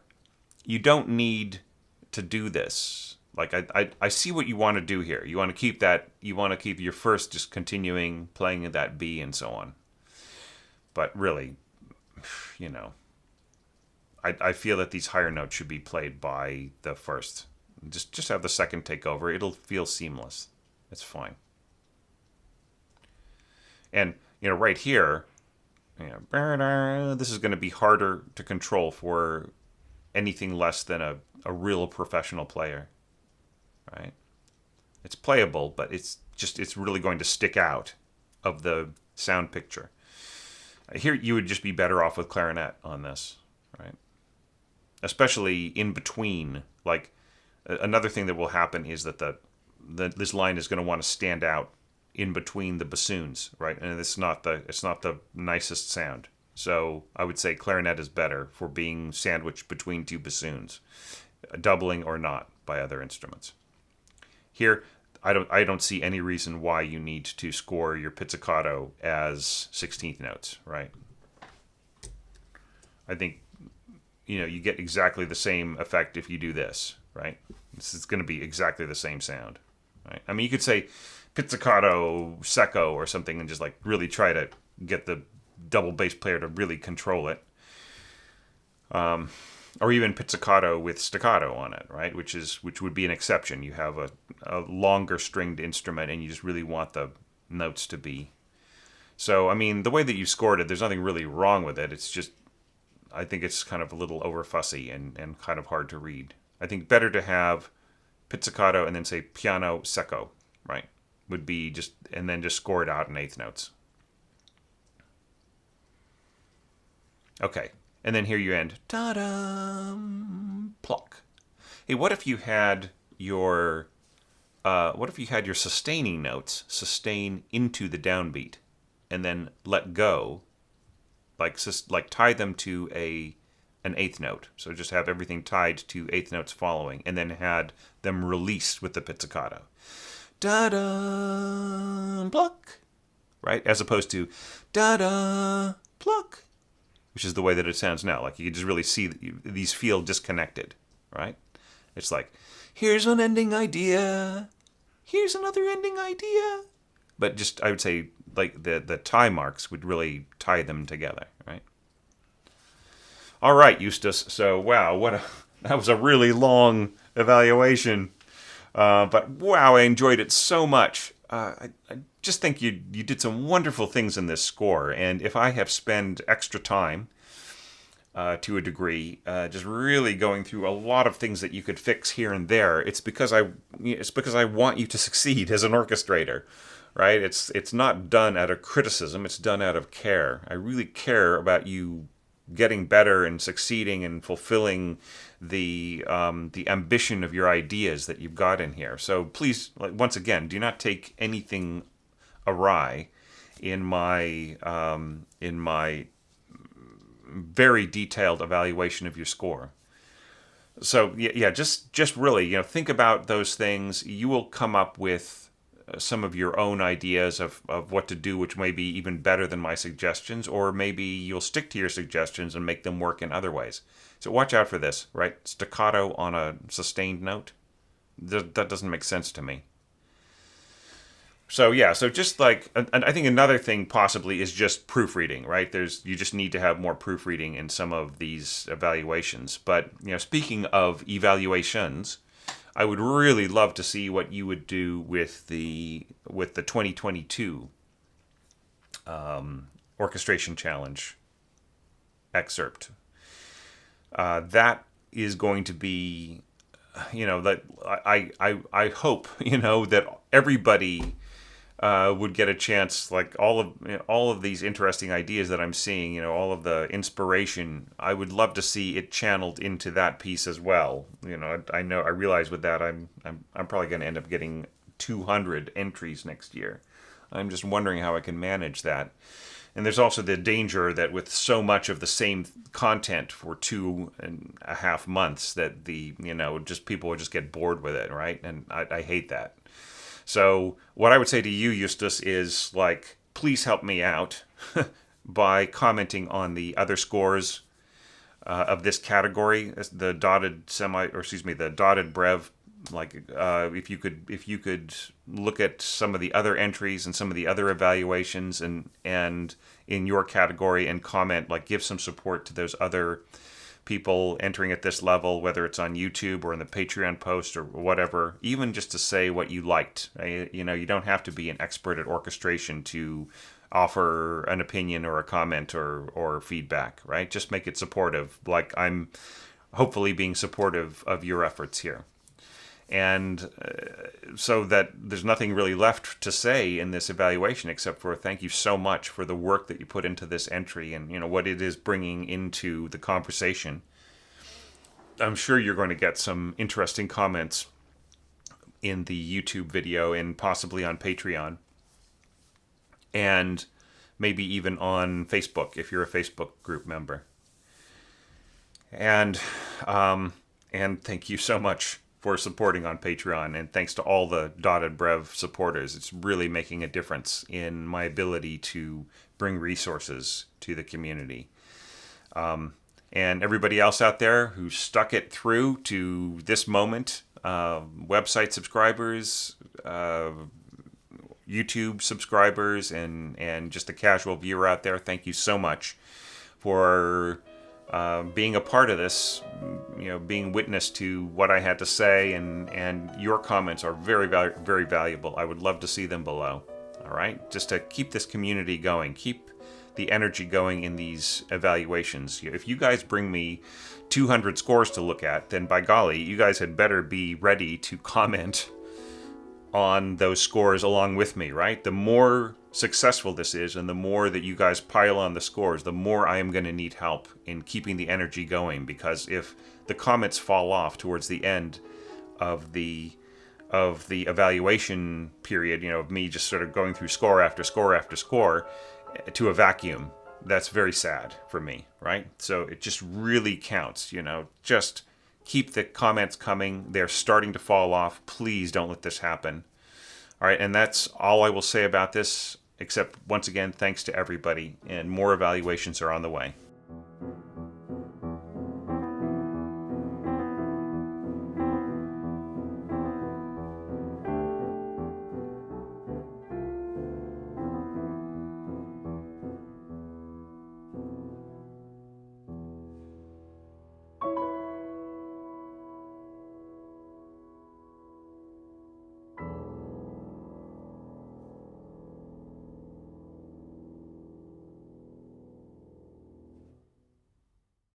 you don't need to do this. Like, I see what you want to do here. You want to keep your first just continuing playing that B and so on. But really, I feel that these higher notes should be played by the first. Just have the second take over. It'll feel seamless. It's fine. And, right here, this is going to be harder to control for anything less than a real professional player, right? It's playable, but it's really going to stick out of the sound picture. Here, you would just be better off with clarinet on this, right? Especially in between. Like, another thing that will happen is that this line is going to want to stand out in between the bassoons, right? And it's not the nicest sound. So I would say clarinet is better for being sandwiched between two bassoons, doubling or not by other instruments. Here, I don't see any reason why you need to score your pizzicato as 16th notes, right? I think you get exactly the same effect if you do this, right? This is going to be exactly the same sound, right? I mean, you could say pizzicato secco or something and just like really try to get the double bass player to really control it. Or even pizzicato with staccato on it, right? Which would be an exception. You have a longer stringed instrument, and you just really want the notes to be. So, I mean, the way that you scored it, there's nothing really wrong with it. It's just, I think it's kind of a little over fussy and kind of hard to read. I think better to have pizzicato and then say piano secco, right? Would be just, and then just score it out in eighth notes. Okay. And then here you end. Ta-da! Pluck. Hey, what if you had your sustaining notes sustain into the downbeat, and then let go, like tie them to an eighth note. So just have everything tied to eighth notes following, and then had them released with the pizzicato. Da-da! Pluck. Right? As opposed to da-da! Pluck. Which is the way that it sounds now. Like, you can just really see that these feel disconnected, right? It's like, here's an ending idea. Here's another ending idea. But just, I would say, like, the tie marks would really tie them together, right? All right, Justus. So, wow, that was a really long evaluation. But, wow, I enjoyed it so much. I just think you did some wonderful things in this score, and if I have spent extra time, to a degree, just really going through a lot of things that you could fix here and there, it's because I want you to succeed as an orchestrator, right? It's not done out of criticism; it's done out of care. I really care about you getting better and succeeding and fulfilling the ambition of your ideas that you've got in here. So please, once again, do not take anything awry in my very detailed evaluation of your score. So yeah, just really, think about those things. You will come up with some of your own ideas of what to do, which may be even better than my suggestions, or maybe you'll stick to your suggestions and make them work in other ways. So watch out for this, right? Staccato on a sustained note. That doesn't make sense to me. So yeah, so just like, and I think another thing possibly is just proofreading, right? You just need to have more proofreading in some of these evaluations. But speaking of evaluations, I would really love to see what you would do with the 2022 orchestration challenge excerpt. That is going to be, that I hope that everybody would get a chance, like all of these interesting ideas that I'm seeing, all of the inspiration. I would love to see it channeled into that piece as well. I realize with that I'm probably going to end up getting 200 entries next year. I'm just wondering how I can manage that. And there's also the danger that with so much of the same content for 2.5 months that just people will just get bored with it, right? And I hate that. So what I would say to you, Justus, is please help me out by commenting on the other scores of this category, the the dotted brev. If you could look at some of the other entries and some of the other evaluations and in your category and comment, give some support to those other people entering at this level, whether it's on YouTube or in the Patreon post or whatever, even just to say what you liked. You don't have to be an expert at orchestration to offer an opinion or a comment or feedback, right? Just make it supportive, like I'm hopefully being supportive of your efforts here. And so that there's nothing really left to say in this evaluation except for thank you so much for the work that you put into this entry and what it is bringing into the conversation. I'm sure you're going to get some interesting comments in the YouTube video and possibly on Patreon. And maybe even on Facebook if you're a Facebook group member. And thank you so much for supporting on Patreon, and thanks to all the Dotted Brev supporters. It's really making a difference in my ability to bring resources to the community. And everybody else out there who stuck it through to this moment, website subscribers, YouTube subscribers, and just a casual viewer out there, thank you so much for being a part of this, being witness to what I had to say, and your comments are very, very valuable. I would love to see them below. All right, just to keep this community going, keep the energy going in these evaluations. If you guys bring me 200 scores to look at, then by golly, you guys had better be ready to comment on those scores along with me, right? The more successful this is and the more that you guys pile on the scores, the more I am going to need help in keeping the energy going, because if the comments fall off towards the end of the evaluation period, of me just sort of going through score after score after score to a vacuum, that's very sad for me, right? So it just really counts, just keep the comments coming. They're starting to fall off. Please don't let this happen. All right, and that's all I will say about this, except once again, thanks to everybody, and more evaluations are on the way.